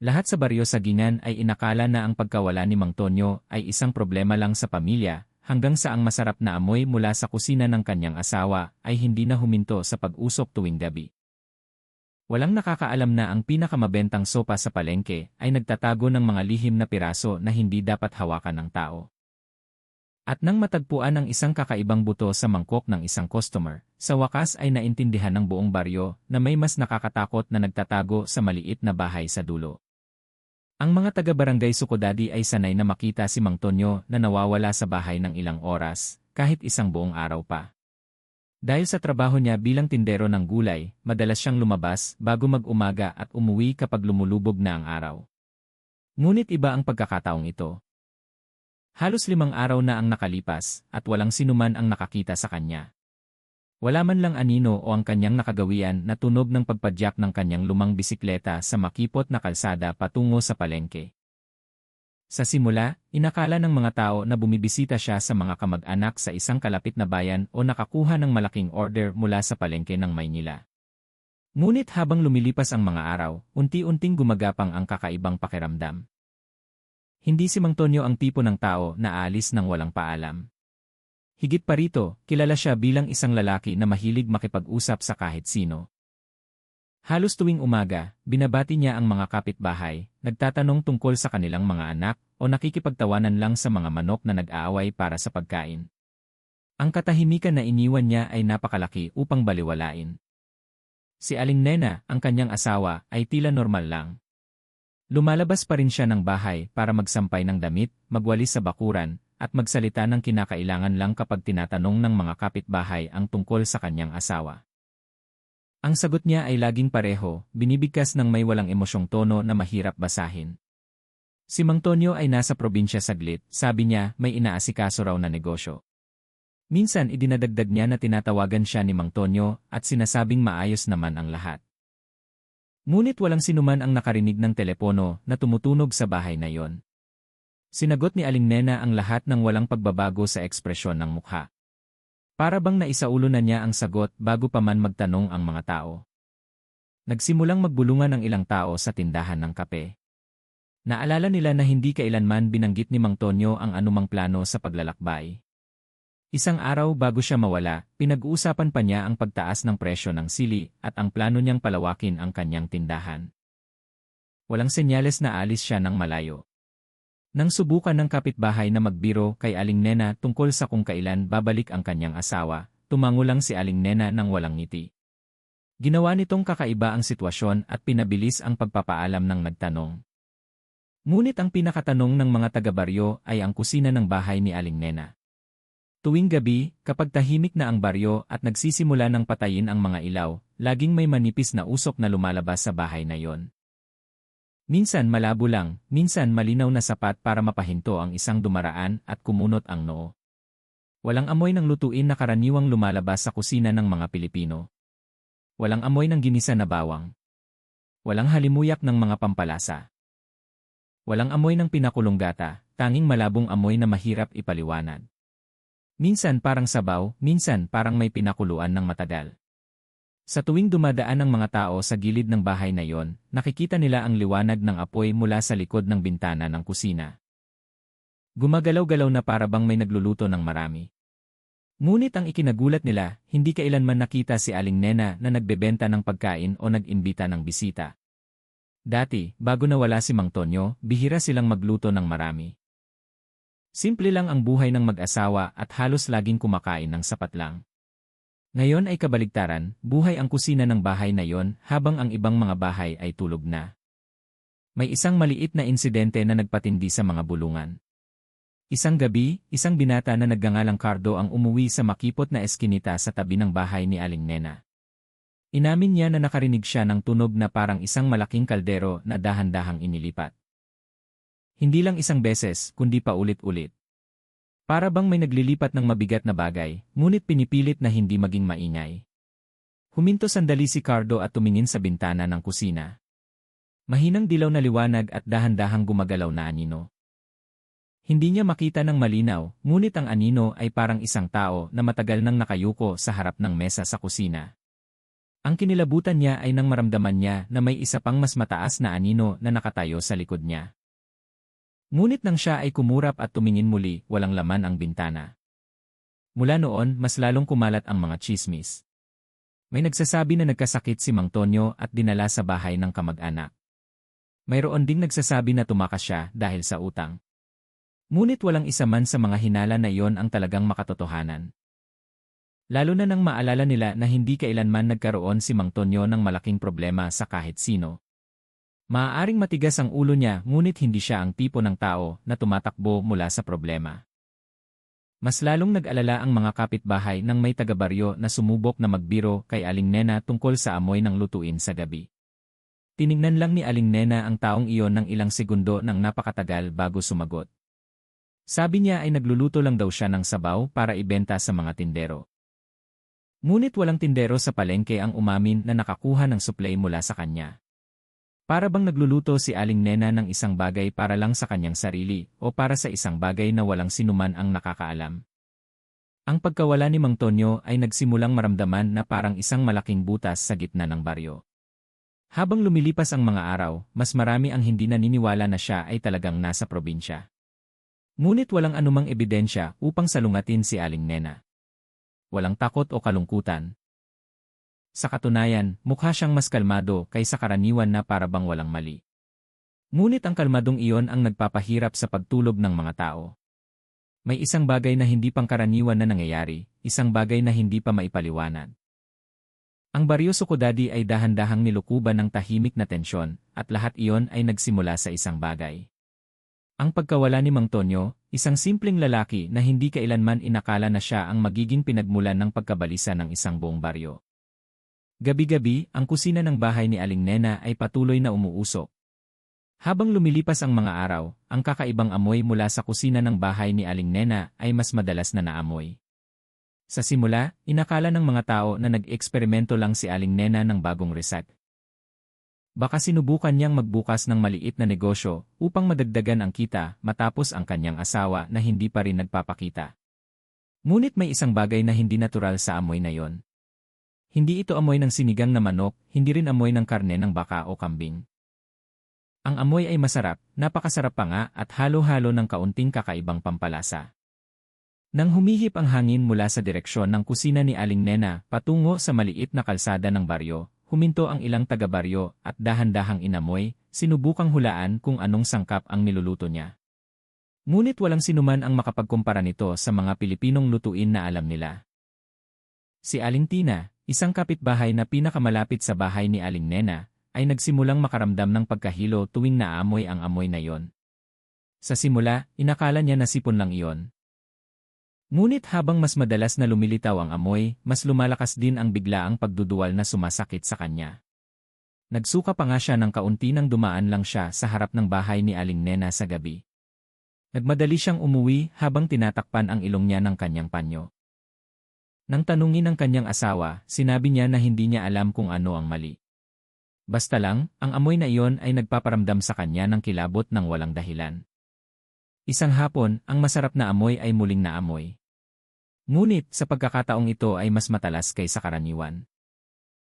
Lahat sa baryo Sagingan ay inakala na ang pagkawala ni Mang Tonyo ay isang problema lang sa pamilya, hanggang sa ang masarap na amoy mula sa kusina ng kanyang asawa ay hindi na huminto sa pag-usok tuwing gabi. Walang nakakaalam na ang pinakamabentang sopa sa palengke ay nagtatago ng mga lihim na piraso na hindi dapat hawakan ng tao. At nang matagpuan ang isang kakaibang buto sa mangkok ng isang customer, sa wakas ay naintindihan ng buong baryo na may mas nakakatakot na nagtatago sa maliit na bahay sa dulo. Ang mga taga-barangay Sukodadi ay sanay na makita si Mang Tonyo na nawawala sa bahay ng ilang oras, kahit isang buong araw pa. Dahil sa trabaho niya bilang tindero ng gulay, madalas siyang lumabas bago mag-umaga at umuwi kapag lumulubog na ang araw. Ngunit iba ang pagkakataong ito. Halos 5 araw na ang nakalipas at walang sinuman ang nakakita sa kanya. Wala man lang anino o ang kanyang nakagawian na tunog ng pagpadyak ng kanyang lumang bisikleta sa makipot na kalsada patungo sa palengke. Sa simula, inakala ng mga tao na bumibisita siya sa mga kamag-anak sa isang kalapit na bayan o nakakuha ng malaking order mula sa palengke ng Maynila. Ngunit habang lumilipas ang mga araw, unti-unting gumagapang ang kakaibang pakiramdam. Hindi si Mang Tonyo ang tipo ng tao na aalis nang walang paalam. Higit pa rito, kilala siya bilang isang lalaki na mahilig makipag-usap sa kahit sino. Halos tuwing umaga, binabati niya ang mga kapitbahay, nagtatanong tungkol sa kanilang mga anak, o nakikipagtawanan lang sa mga manok na nag-aaway para sa pagkain. Ang katahimikan na iniwan niya ay napakalaki upang baliwalain. Si Aling Nena, ang kanyang asawa, ay tila normal lang. Lumalabas pa rin siya ng bahay para magsampay ng damit, magwalis sa bakuran, at magsalita ng kinakailangan lang kapag tinatanong ng mga kapitbahay ang tungkol sa kanyang asawa. Ang sagot niya ay laging pareho, binibigkas ng may walang emosyong tono na mahirap basahin. Si Mang Tonyo ay nasa probinsya saglit, sabi niya may inaasikaso raw na negosyo. Minsan idinadagdag niya na tinatawagan siya ni Mang Tonyo at sinasabing maayos naman ang lahat. Ngunit walang sinuman ang nakarinig ng telepono na tumutunog sa bahay na yon. Sinagot ni Aling Nena ang lahat ng walang pagbabago sa ekspresyon ng mukha. Para bang naisaulo na niya ang sagot bago pa man magtanong ang mga tao. Nagsimulang magbulungan ang ilang tao sa tindahan ng kape. Naalala nila na hindi kailanman binanggit ni Mang Tonyo ang anumang plano sa paglalakbay. Isang araw bago siya mawala, pinag-uusapan pa niya ang pagtaas ng presyo ng sili at ang plano niyang palawakin ang kanyang tindahan. Walang senyales na alis siya ng malayo. Nang subukan ng kapitbahay na magbiro kay Aling Nena tungkol sa kung kailan babalik ang kanyang asawa, tumango lang si Aling Nena nang walang ngiti. Ginawa nitong kakaiba ang sitwasyon at pinabilis ang pagpapaalam ng nagtanong. Ngunit ang pinakatanong ng mga taga-baryo ay ang kusina ng bahay ni Aling Nena. Tuwing gabi, kapag tahimik na ang baryo at nagsisimula ng patayin ang mga ilaw, laging may manipis na usok na lumalabas sa bahay na yon. Minsan malabo lang, minsan malinaw na sapat para mapahinto ang isang dumaraan at kumunot ang noo. Walang amoy ng lutuin na karaniwang lumalabas sa kusina ng mga Pilipino. Walang amoy ng ginisa na bawang. Walang halimuyak ng mga pampalasa. Walang amoy ng pinakulong gata, tanging malabong amoy na mahirap ipaliwanag. Minsan parang sabaw, minsan parang may pinakuluan ng matagal. Sa tuwing dumadaan ang mga tao sa gilid ng bahay na yon, nakikita nila ang liwanag ng apoy mula sa likod ng bintana ng kusina. Gumagalaw-galaw na para bang may nagluluto ng marami. Ngunit ang ikinagulat nila, hindi kailanman nakita si Aling Nena na nagbebenta ng pagkain o nag-imbita ng bisita. Dati, bago nawala si Mang Tonyo, bihira silang magluto ng marami. Simple lang ang buhay ng mag-asawa at halos laging kumakain ng sapat lang. Ngayon ay kabaligtaran, buhay ang kusina ng bahay na yon habang ang ibang mga bahay ay tulog na. May isang maliit na insidente na nagpatindi sa mga bulungan. Isang gabi, isang binata na nagngangalang Cardo ang umuwi sa makipot na eskinita sa tabi ng bahay ni Aling Nena. Inamin niya na nakarinig siya ng tunog na parang isang malaking kaldero na dahan-dahang inilipat. Hindi lang isang beses, kundi paulit-ulit. Para bang may naglilipat ng mabigat na bagay, ngunit pinipilit na hindi maging maingay. Huminto sandali si Cardo at tumingin sa bintana ng kusina. Mahinang dilaw na liwanag at dahan-dahang gumagalaw na anino. Hindi niya makita ng malinaw, ngunit ang anino ay parang isang tao na matagal nang nakayuko sa harap ng mesa sa kusina. Ang kinilabutan niya ay nang maramdaman niya na may isa pang mas mataas na anino na nakatayo sa likod niya. Ngunit nang siya ay kumurap at tumingin muli, walang laman ang bintana. Mula noon, mas lalong kumalat ang mga tsismis. May nagsasabi na nagkasakit si Mang Tonyo at dinala sa bahay ng kamag-anak. Mayroon ding nagsasabi na tumakas siya dahil sa utang. Ngunit walang isa man sa mga hinala na iyon ang talagang makatotohanan. Lalo na nang maalala nila na hindi kailanman nagkaroon si Mang Tonyo ng malaking problema sa kahit sino. Maaaring matigas ang ulo niya ngunit hindi siya ang tipo ng tao na tumatakbo mula sa problema. Mas lalong nag-alala ang mga kapitbahay nang may taga-baryo na sumubok na magbiro kay Aling Nena tungkol sa amoy ng lutuin sa gabi. Tiningnan lang ni Aling Nena ang taong iyon ng ilang segundo nang napakatagal bago sumagot. Sabi niya ay nagluluto lang daw siya ng sabaw para ibenta sa mga tindero. Ngunit walang tindero sa palengke ang umamin na nakakuha ng supply mula sa kanya. Para bang nagluluto si Aling Nena ng isang bagay para lang sa kanyang sarili o para sa isang bagay na walang sinuman ang nakakaalam. Ang pagkawala ni Mang Tonyo ay nagsimulang maramdaman na parang isang malaking butas sa gitna ng baryo. Habang lumilipas ang mga araw, mas marami ang hindi naniniwala na siya ay talagang nasa probinsya. Ngunit walang anumang ebidensya upang salungatin si Aling Nena. Walang takot o kalungkutan. Sa katunayan, mukha siyang mas kalmado kaysa karaniwan na para bang walang mali. Ngunit ang kalmadong iyon ang nagpapahirap sa pagtulog ng mga tao. May isang bagay na hindi pangkaraniwan na nangyayari, isang bagay na hindi pa maipaliwanag. Ang baryo Sukodadi ay dahan-dahang nilukuban ng tahimik na tensyon, at lahat iyon ay nagsimula sa isang bagay. Ang pagkawala ni Mang Tonyo, isang simpleng lalaki na hindi kailanman inakala na siya ang magiging pinagmulan ng pagkabalisa ng isang buong baryo. Gabi-gabi, ang kusina ng bahay ni Aling Nena ay patuloy na umuusok. Habang lumilipas ang mga araw, ang kakaibang amoy mula sa kusina ng bahay ni Aling Nena ay mas madalas na naamoy. Sa simula, inakala ng mga tao na nag-eksperimento lang si Aling Nena ng bagong resep. Baka sinubukan niyang magbukas ng maliit na negosyo upang madagdagan ang kita matapos ang kanyang asawa na hindi pa rin nagpapakita. Ngunit may isang bagay na hindi natural sa amoy na yon. Hindi ito amoy ng sinigang na manok, hindi rin amoy ng karne ng baka o kambing. Ang amoy ay masarap, napakasarap pa nga at halo-halo ng kaunting kakaibang pampalasa. Nang humihip ang hangin mula sa direksyon ng kusina ni Aling Nena patungo sa maliit na kalsada ng baryo, huminto ang ilang taga-baryo at dahan-dahang inamoy, sinubukang hulaan kung anong sangkap ang niluluto niya. Ngunit walang sinuman ang makapagkumpara nito sa mga Pilipinong lutuin na alam nila. Si Aling Tina, isang kapitbahay na pinakamalapit sa bahay ni Aling Nena, ay nagsimulang makaramdam ng pagkahilo tuwing naamoy ang amoy na yon. Sa simula, inakala niya na sipon lang iyon. Ngunit habang mas madalas na lumilitaw ang amoy, mas lumalakas din ang biglaang pagduduwal na sumasakit sa kanya. Nagsuka pa nga siya ng kaunti nang dumaan lang siya sa harap ng bahay ni Aling Nena sa gabi. Nagmadali siyang umuwi habang tinatakpan ang ilong niya ng kanyang panyo. Nang tanungin ng kanyang asawa, sinabi niya na hindi niya alam kung ano ang mali. Basta lang, ang amoy na iyon ay nagpaparamdam sa kanya ng kilabot ng walang dahilan. Isang hapon, ang masarap na amoy ay muling naamoy. Ngunit, sa pagkakataong ito ay mas matalas kaysa karaniwan.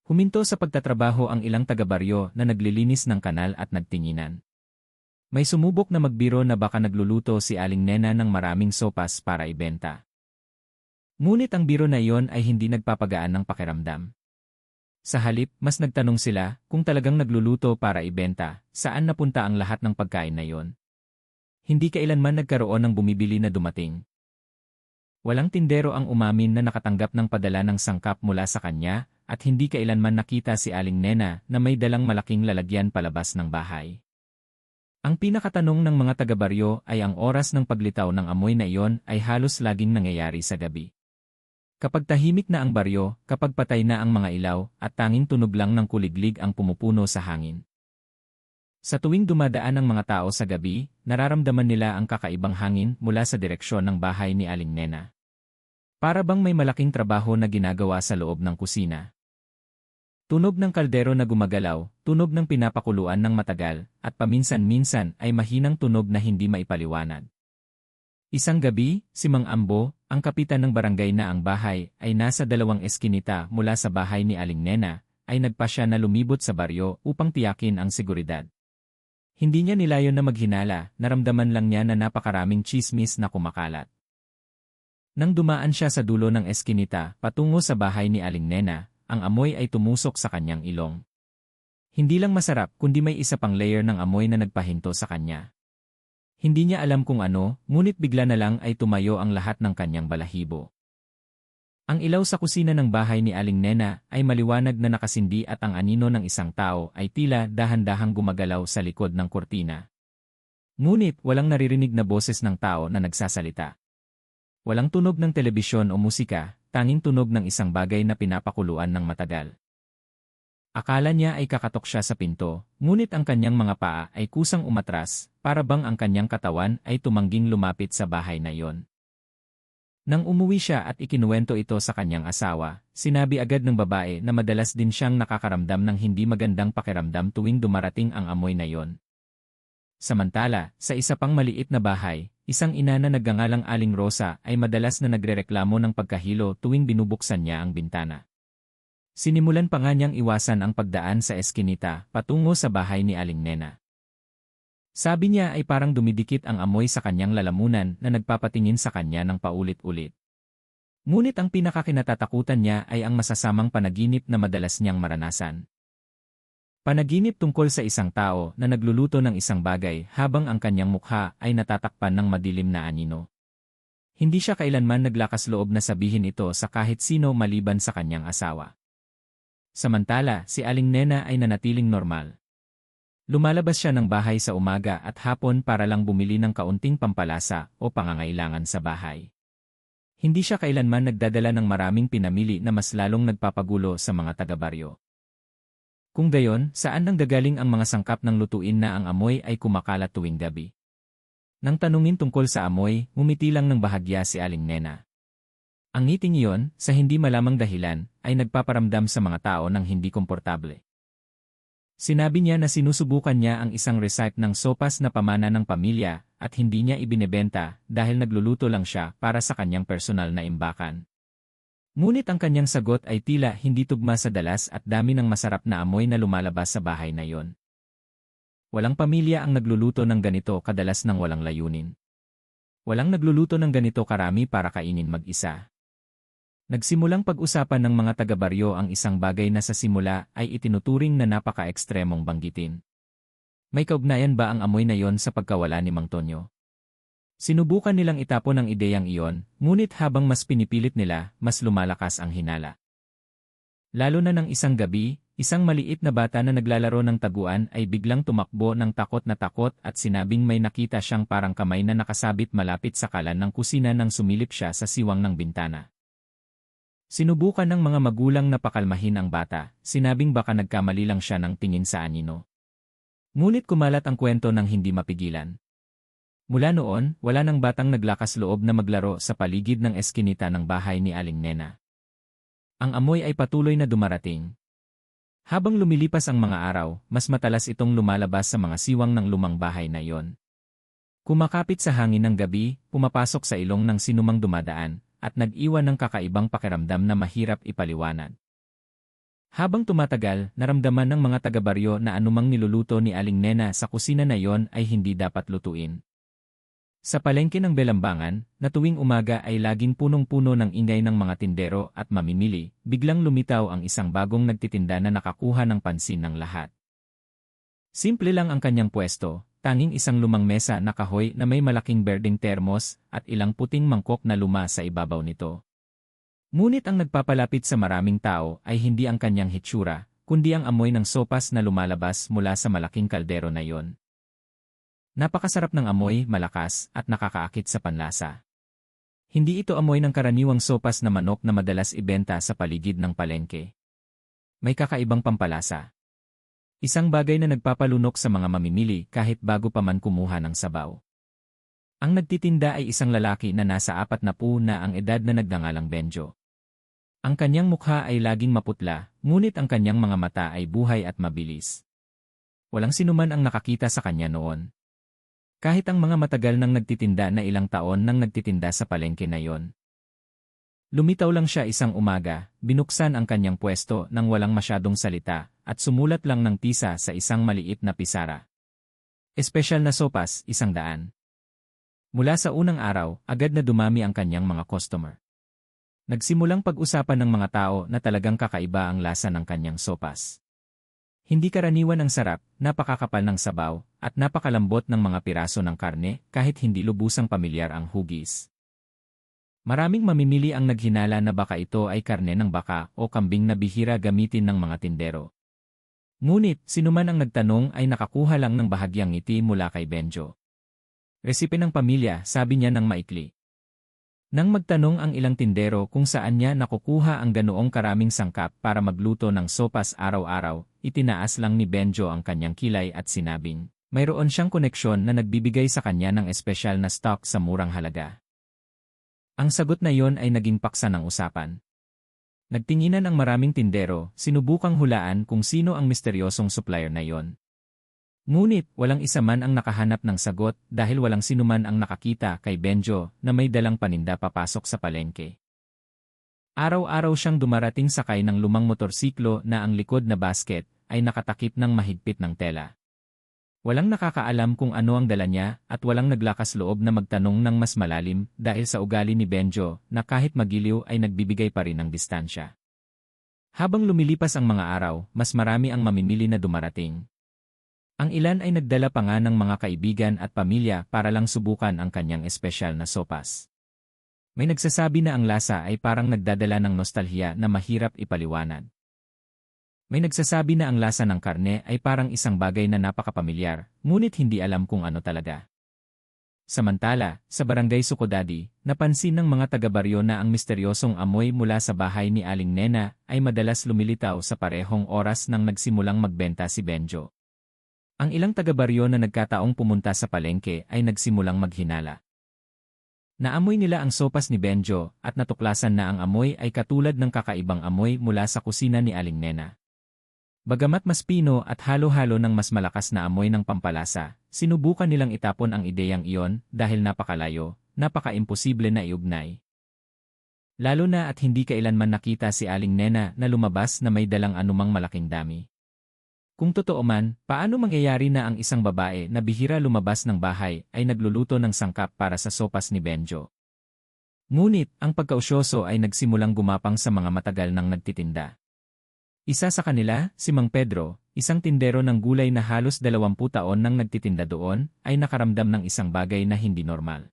Huminto sa pagtatrabaho ang ilang taga-baryo na naglilinis ng kanal at nagtinginan. May sumubok na magbiro na baka nagluluto si Aling Nena ng maraming sopas para ibenta. Ngunit ang biro na iyon ay hindi nagpapagaan ng pakiramdam. Sa halip, mas nagtanong sila kung talagang nagluluto para ibenta, saan napunta ang lahat ng pagkain na iyon. Hindi kailanman nagkaroon ng bumibili na dumating. Walang tindero ang umamin na nakatanggap ng padala ng sangkap mula sa kanya at hindi kailanman nakita si Aling Nena na may dalang malaking lalagyan palabas ng bahay. Ang pinakatanong ng mga taga-baryo ay ang oras ng paglitaw ng amoy na iyon ay halos laging nangyayari sa gabi. Kapag tahimik na ang baryo, kapag patay na ang mga ilaw, at tanging tunog lang ng kuliglig ang pumupuno sa hangin. Sa tuwing dumadaan ang mga tao sa gabi, nararamdaman nila ang kakaibang hangin mula sa direksyon ng bahay ni Aling Nena. Para bang may malaking trabaho na ginagawa sa loob ng kusina. Tunog ng kaldero na gumagalaw, tunog ng pinapakuluan ng matagal, at paminsan-minsan ay mahinang tunog na hindi maipaliwanag. Isang gabi, si Mang Ambo, ang kapitan ng barangay na ang bahay, ay nasa 2 eskinita mula sa bahay ni Aling Nena, ay nagpa siya na lumibot sa baryo upang tiyakin ang seguridad. Hindi niya nilayon na maghinala, naramdaman lang niya na napakaraming tsismis na kumakalat. Nang dumaan siya sa dulo ng eskinita patungo sa bahay ni Aling Nena, ang amoy ay tumusok sa kanyang ilong. Hindi lang masarap kundi may isa pang layer ng amoy na nagpahinto sa kanya. Hindi niya alam kung ano, ngunit bigla na lang ay tumayo ang lahat ng kanyang balahibo. Ang ilaw sa kusina ng bahay ni Aling Nena ay maliwanag na nakasindi at ang anino ng isang tao ay tila dahan-dahang gumagalaw sa likod ng kurtina. Ngunit walang naririnig na boses ng tao na nagsasalita. Walang tunog ng telebisyon o musika, tanging tunog ng isang bagay na pinapakuluan ng matagal. Akala niya ay kakatok siya sa pinto, ngunit ang kanyang mga paa ay kusang umatras, para bang ang kanyang katawan ay tumangging lumapit sa bahay na iyon. Nang umuwi siya at ikinuwento ito sa kanyang asawa, sinabi agad ng babae na madalas din siyang nakakaramdam ng hindi magandang pakiramdam tuwing dumarating ang amoy na iyon. Samantala, sa isa pang maliit na bahay, isang ina na nagngangalang Aling Rosa ay madalas na nagrereklamo ng pagkahilo tuwing binubuksan niya ang bintana. Sinimulan pa nga niyang iwasan ang pagdaan sa eskinita patungo sa bahay ni Aling Nena. Sabi niya ay parang dumidikit ang amoy sa kanyang lalamunan na nagpapatingin sa kanya ng paulit-ulit. Ngunit ang pinakakinatatakutan niya ay ang masasamang panaginip na madalas niyang maranasan. Panaginip tungkol sa isang tao na nagluluto ng isang bagay habang ang kanyang mukha ay natatakpan ng madilim na anino. Hindi siya kailanman naglakas loob na sabihin ito sa kahit sino maliban sa kanyang asawa. Samantala, si Aling Nena ay nanatiling normal. Lumalabas siya ng bahay sa umaga at hapon para lang bumili ng kaunting pampalasa o pangangailangan sa bahay. Hindi siya kailanman nagdadala ng maraming pinamili na mas lalong nagpapagulo sa mga taga-baryo. Kung gayon, saan nanggagaling ang mga sangkap ng lutuin na ang amoy ay kumakalat tuwing gabi? Nang tanungin tungkol sa amoy, ngumiti lang ng bahagya si Aling Nena. Ang ngiting iyon, sa hindi malamang dahilan, ay nagpaparamdam sa mga tao ng hindi komportable. Sinabi niya na sinusubukan niya ang isang recipe ng sopas na pamana ng pamilya at hindi niya ibinebenta dahil nagluluto lang siya para sa kanyang personal na imbakan. Ngunit ang kanyang sagot ay tila hindi tugma sa dalas at dami ng masarap na amoy na lumalabas sa bahay na iyon. Walang pamilya ang nagluluto ng ganito kadalas ng walang layunin. Walang nagluluto ng ganito karami para kainin mag-isa. Nagsimulang pag-usapan ng mga taga-baryo ang isang bagay na sa simula ay itinuturing na napaka-ekstremong banggitin. May kaugnayan ba ang amoy na iyon sa pagkawala ni Mang Tonyo? Sinubukan nilang itapon ang ideyang iyon, ngunit habang mas pinipilit nila, mas lumalakas ang hinala. Lalo na ng isang gabi, isang maliit na bata na naglalaro ng taguan ay biglang tumakbo ng takot at sinabing may nakita siyang parang kamay na nakasabit malapit sa kalan ng kusina nang sumilip siya sa siwang ng bintana. Sinubukan ng mga magulang na pakalmahin ang bata, sinabing baka nagkamali lang siya ng tingin sa anino. Ngunit kumalat ang kwento ng hindi mapigilan. Mula noon, wala nang batang naglakas loob na maglaro sa paligid ng eskinita ng bahay ni Aling Nena. Ang amoy ay patuloy na dumarating. Habang lumilipas ang mga araw, mas matalas itong lumalabas sa mga siwang ng lumang bahay na iyon. Kumakapit sa hangin ng gabi, pumapasok sa ilong ng sinumang dumadaan, at nag-iwan ng kakaibang pakiramdam na mahirap ipaliwanag. Habang tumatagal, naramdaman ng mga taga-baryo na anumang niluluto ni Aling Nena sa kusina na iyon ay hindi dapat lutuin. Sa palengke ng Belambangan, na tuwing umaga ay laging punong-puno ng ingay ng mga tindero at mamimili, biglang lumitaw ang isang bagong nagtitinda na nakakuha ng pansin ng lahat. Simple lang ang kanyang pwesto, tanging isang lumang mesa na kahoy na may malaking berdeng termos at ilang puting mangkok na luma sa ibabaw nito. Ngunit ang nagpapalapit sa maraming tao ay hindi ang kanyang hitsura, kundi ang amoy ng sopas na lumalabas mula sa malaking kaldero na iyon. Napakasarap ng amoy, malakas, at nakakaakit sa panlasa. Hindi ito amoy ng karaniwang sopas na manok na madalas ibenta sa paligid ng palengke. May kakaibang pampalasa. Isang bagay na nagpapalunok sa mga mamimili kahit bago pa man kumuha ng sabaw. Ang nagtitinda ay isang lalaki na nasa 40 na ang edad na nagngangalang Benjo. Ang kanyang mukha ay laging maputla, ngunit ang kanyang mga mata ay buhay at mabilis. Walang sinuman ang nakakita sa kanya noon. Kahit ang mga matagal nang nagtitinda na ilang taon nang nagtitinda sa palengke na iyon. Lumitaw lang siya isang umaga, binuksan ang kanyang pwesto nang walang masyadong salita, at sumulat lang ng tisa sa isang maliit na pisara. Espesyal na sopas, 100. Mula sa unang araw, agad na dumami ang kanyang mga customer. Nagsimulang pag-usapan ng mga tao na talagang kakaiba ang lasa ng kanyang sopas. Hindi karaniwan ang sarap, napakakapal ng sabaw, at napakalambot ng mga piraso ng karne kahit hindi lubusang pamilyar ang hugis. Maraming mamimili ang naghinala na baka ito ay karne ng baka o kambing na bihira gamitin ng mga tindero. Ngunit, sinuman ang nagtanong ay nakakuha lang ng bahagyang ngiti mula kay Benjo. Resipe ng pamilya, sabi niya ng maikli. Nang magtanong ang ilang tindero kung saan niya nakukuha ang ganoong karaming sangkap para magluto ng sopas araw-araw, itinaas lang ni Benjo ang kanyang kilay at sinabing, mayroon siyang koneksyon na nagbibigay sa kanya ng espesyal na stock sa murang halaga. Ang sagot na yon ay naging paksa ng usapan. Nagtinginan ang maraming tindero, sinubukang hulaan kung sino ang misteryosong supplier na yon. Ngunit, walang isa man ang nakahanap ng sagot dahil walang sinuman ang nakakita kay Benjo na may dalang paninda papasok sa palengke. Araw-araw siyang dumarating sakay ng lumang motorsiklo na ang likod na basket ay nakatakip ng mahigpit ng tela. Walang nakakaalam kung ano ang dala niya at walang naglakas loob na magtanong ng mas malalim dahil sa ugali ni Benjo na kahit magiliw ay nagbibigay pa rin ng distansya. Habang lumilipas ang mga araw, mas marami ang mamimili na dumarating. Ang ilan ay nagdala pa nga ng mga kaibigan at pamilya para lang subukan ang kanyang espesyal na sopas. May nagsasabi na ang lasa ay parang nagdadala ng nostalhiya na mahirap ipaliwanag. May nagsasabi na ang lasa ng karne ay parang isang bagay na napakapamilyar, ngunit hindi alam kung ano talaga. Samantala, sa barangay Sukodadi, napansin ng mga taga-baryo na ang misteryosong amoy mula sa bahay ni Aling Nena ay madalas lumilitaw sa parehong oras nang nagsimulang magbenta si Benjo. Ang ilang taga-baryo na nagkataong pumunta sa palengke ay nagsimulang maghinala. Naamoy nila ang sopas ni Benjo at natuklasan na ang amoy ay katulad ng kakaibang amoy mula sa kusina ni Aling Nena. Bagamat mas pino at halo-halo ng mas malakas na amoy ng pampalasa, sinubukan nilang itapon ang ideyang iyon dahil napakalayo, napaka-imposible na iugnay. Lalo na at hindi kailanman nakita si Aling Nena na lumabas na may dalang anumang malaking dami. Kung totoo man, paano mangyayari na ang isang babae na bihira lumabas ng bahay ay nagluluto ng sangkap para sa sopas ni Benjo? Ngunit, ang pagkausyoso ay nagsimulang gumapang sa mga matagal nang nagtitinda. Isa sa kanila, si Mang Pedro, isang tindero ng gulay na halos 20 taon nang nagtitinda doon, ay nakaramdam ng isang bagay na hindi normal.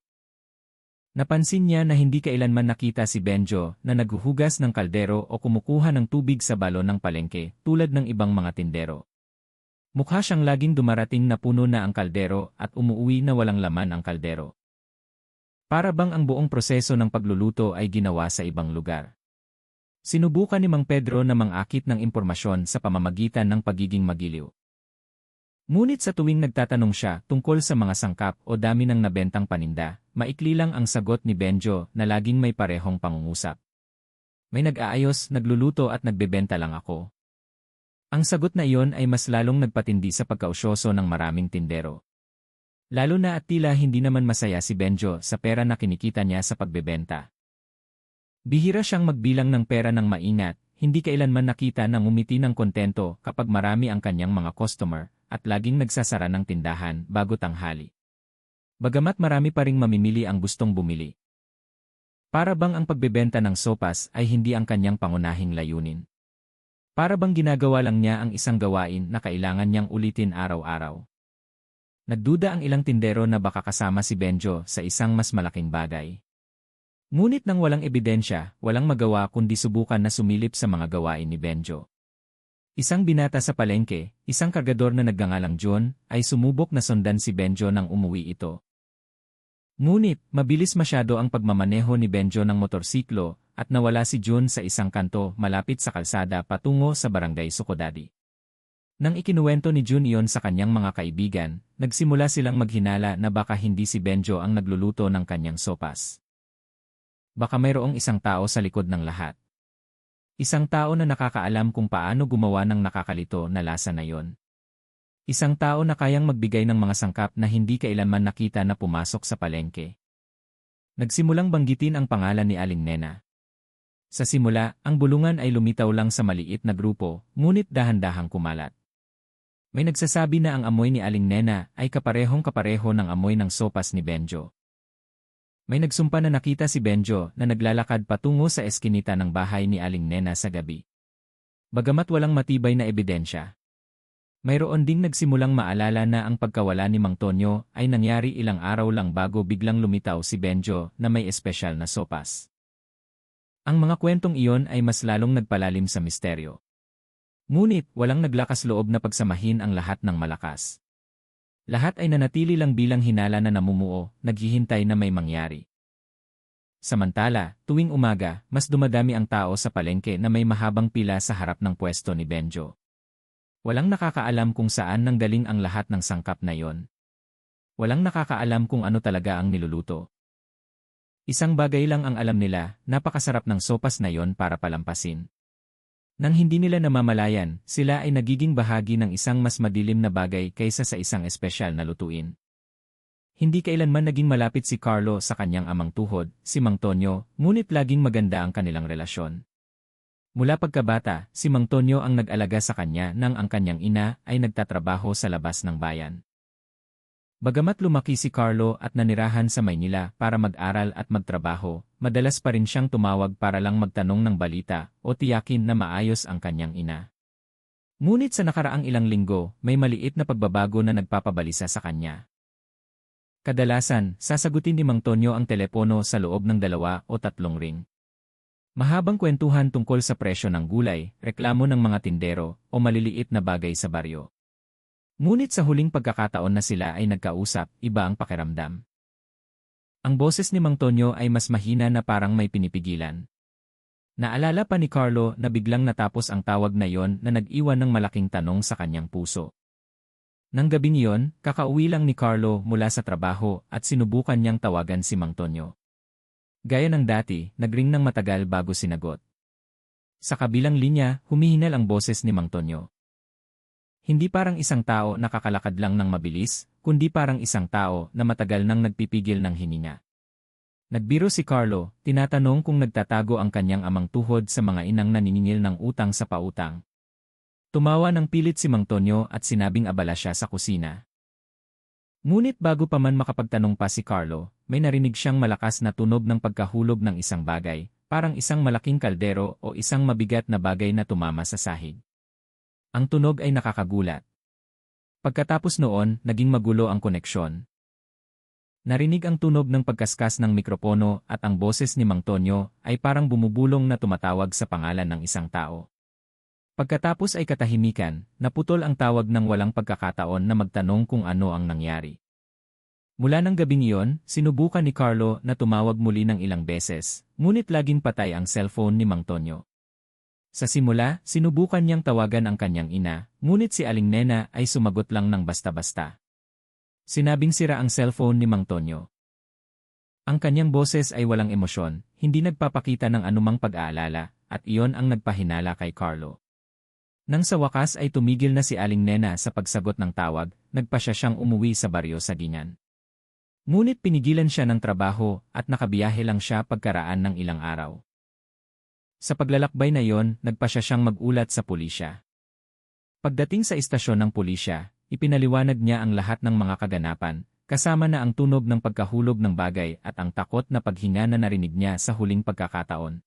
Napansin niya na hindi kailanman nakita si Benjo na naghuhugas ng kaldero o kumukuha ng tubig sa balon ng palengke tulad ng ibang mga tindero. Mukha siyang laging dumarating na puno na ang kaldero at umuuwi na walang laman ang kaldero. Para bang ang buong proseso ng pagluluto ay ginawa sa ibang lugar. Sinubukan ni Mang Pedro na mangakit ng impormasyon sa pamamagitan ng pagiging magiliw. Ngunit sa tuwing nagtatanong siya tungkol sa mga sangkap o dami ng nabentang paninda, maikli lang ang sagot ni Benjo na laging may parehong pangungusap. May nag-aayos, nagluluto at nagbebenta lang ako. Ang sagot na iyon ay mas lalong nagpatindi sa pagkausyoso ng maraming tindero. Lalo na at tila hindi naman masaya si Benjo sa pera na kinikita niya sa pagbebenta. Bihira siyang magbilang ng pera ng maingat, hindi kailanman nakita na ngumiti ng kontento kapag marami ang kanyang mga customer, at laging nagsasara ng tindahan bago tanghali. Bagamat marami pa ring mamimili ang gustong bumili. Para bang ang pagbebenta ng sopas ay hindi ang kanyang pangunahing layunin. Para bang ginagawa lang niya ang isang gawain na kailangan niyang ulitin araw-araw. Nagduda ang ilang tindero na baka kasama si Benjo sa isang mas malaking bagay. Ngunit nang walang ebidensya, walang magawa kundi subukan na sumilip sa mga gawain ni Benjo. Isang binata sa palengke, isang kargador na nagngangalang John, ay sumubok na sundan si Benjo nang umuwi ito. Ngunit, mabilis masyado ang pagmamaneho ni Benjo ng motorsiklo at nawala si John sa isang kanto malapit sa kalsada patungo sa barangay Sukodadi. Nang ikinuwento ni John iyon sa kanyang mga kaibigan, nagsimula silang maghinala na baka hindi si Benjo ang nagluluto ng kanyang sopas. Baka mayroong isang tao sa likod ng lahat. Isang tao na nakakaalam kung paano gumawa ng nakakalito na lasa na yon. Isang tao na kayang magbigay ng mga sangkap na hindi kailanman nakita na pumasok sa palengke. Nagsimulang banggitin ang pangalan ni Aling Nena. Sa simula, ang bulungan ay lumitaw lang sa maliit na grupo, ngunit dahan-dahang kumalat. May nagsasabi na ang amoy ni Aling Nena ay kaparehong-kapareho ng amoy ng sopas ni Benjo. May nagsumpa na nakita si Benjo na naglalakad patungo sa eskinita ng bahay ni Aling Nena sa gabi. Bagamat walang matibay na ebidensya, mayroon ding nagsimulang maalala na ang pagkawala ni Mang Tonyo ay nangyari ilang araw lang bago biglang lumitaw si Benjo na may espesyal na sopas. Ang mga kwentong iyon ay mas lalong nagpalalim sa misteryo. Ngunit, walang naglakas loob na pagsamahin ang lahat ng malakas. Lahat ay nanatili lang bilang hinala na namumuo, naghihintay na may mangyari. Samantala, tuwing umaga, mas dumadami ang tao sa palengke na may mahabang pila sa harap ng pwesto ni Benjo. Walang nakakaalam kung saan nanggaling ang lahat ng sangkap na iyon. Walang nakakaalam kung ano talaga ang niluluto. Isang bagay lang ang alam nila, napakasarap ng sopas na yon para palampasin. Nang hindi nila namamalayan, sila ay nagiging bahagi ng isang mas madilim na bagay kaysa sa isang espesyal na lutuin. Hindi kailanman naging malapit si Carlo sa kanyang amang tuhod, si Mang Tonyo, ngunit laging maganda ang kanilang relasyon. Mula pagkabata, si Mang Tonyo ang nag-alaga sa kanya nang ang kanyang ina ay nagtatrabaho sa labas ng bayan. Bagamat lumaki si Carlo at nanirahan sa Maynila para mag-aral at magtrabaho, madalas pa rin siyang tumawag para lang magtanong ng balita o tiyakin na maayos ang kanyang ina. Ngunit sa nakaraang ilang linggo, may maliit na pagbabago na nagpapabalisa sa kanya. Kadalasan, sasagutin ni Mang Tonyo ang telepono sa loob ng 2 o 3 ring. Mahabang kwentuhan tungkol sa presyo ng gulay, reklamo ng mga tindero, o maliliit na bagay sa baryo. Ngunit sa huling pagkakataon na sila ay nagkausap, iba ang pakiramdam. Ang boses ni Mang Tonyo ay mas mahina na parang may pinipigilan. Naalala pa ni Carlo na biglang natapos ang tawag na yon na nag-iwan ng malaking tanong sa kanyang puso. Nang gabing iyon, kakauwi lang ni Carlo mula sa trabaho at sinubukan niyang tawagan si Mang Tonyo. Gaya ng dati, nagring ng matagal bago sinagot. Sa kabilang linya, humihinal ang boses ni Mang Tonyo. Hindi parang isang tao na kakalakad lang ng mabilis, kundi parang isang tao na matagal nang nagpipigil ng hininga. Nagbiro si Carlo, tinatanong kung nagtatago ang kanyang amang tuhod sa mga inang naniningil ng utang sa pautang. Tumawa ng pilit si Mang Tonyo at sinabing abala siya sa kusina. Ngunit bago pa man makapagtanong pa si Carlo, may narinig siyang malakas na tunog ng pagkahulog ng isang bagay, parang isang malaking kaldero o isang mabigat na bagay na tumama sa sahig. Ang tunog ay nakakagulat. Pagkatapos noon, naging magulo ang koneksyon. Narinig ang tunog ng pagkaskas ng mikropono at ang boses ni Mang Tonyo ay parang bumubulong na tumatawag sa pangalan ng isang tao. Pagkatapos ay katahimikan, naputol ang tawag ng walang pagkakataon na magtanong kung ano ang nangyari. Mula ng gabing iyon, sinubukan ni Carlo na tumawag muli ng ilang beses, ngunit laging patay ang cellphone ni Mang Tonyo. Sa simula, sinubukan niyang tawagan ang kanyang ina, ngunit si Aling Nena ay sumagot lang ng basta-basta. Sinabing sira ang cellphone ni Mang Tonyo. Ang kanyang boses ay walang emosyon, hindi nagpapakita ng anumang pag-aalala, at iyon ang nagpahinala kay Carlo. Nang sa wakas ay tumigil na si Aling Nena sa pagsagot ng tawag, nagpasya siyang umuwi sa baryo sa Gingan. Ngunit pinigilan siya ng trabaho at nakabiyahe lang siya pagkaraan ng ilang araw. Sa paglalakbay na yon, nagpasya siyang mag-ulat sa pulisya. Pagdating sa istasyon ng pulisya, ipinaliwanag niya ang lahat ng mga kaganapan, kasama na ang tunog ng pagkahulog ng bagay at ang takot na paghinga na narinig niya sa huling pagkakataon.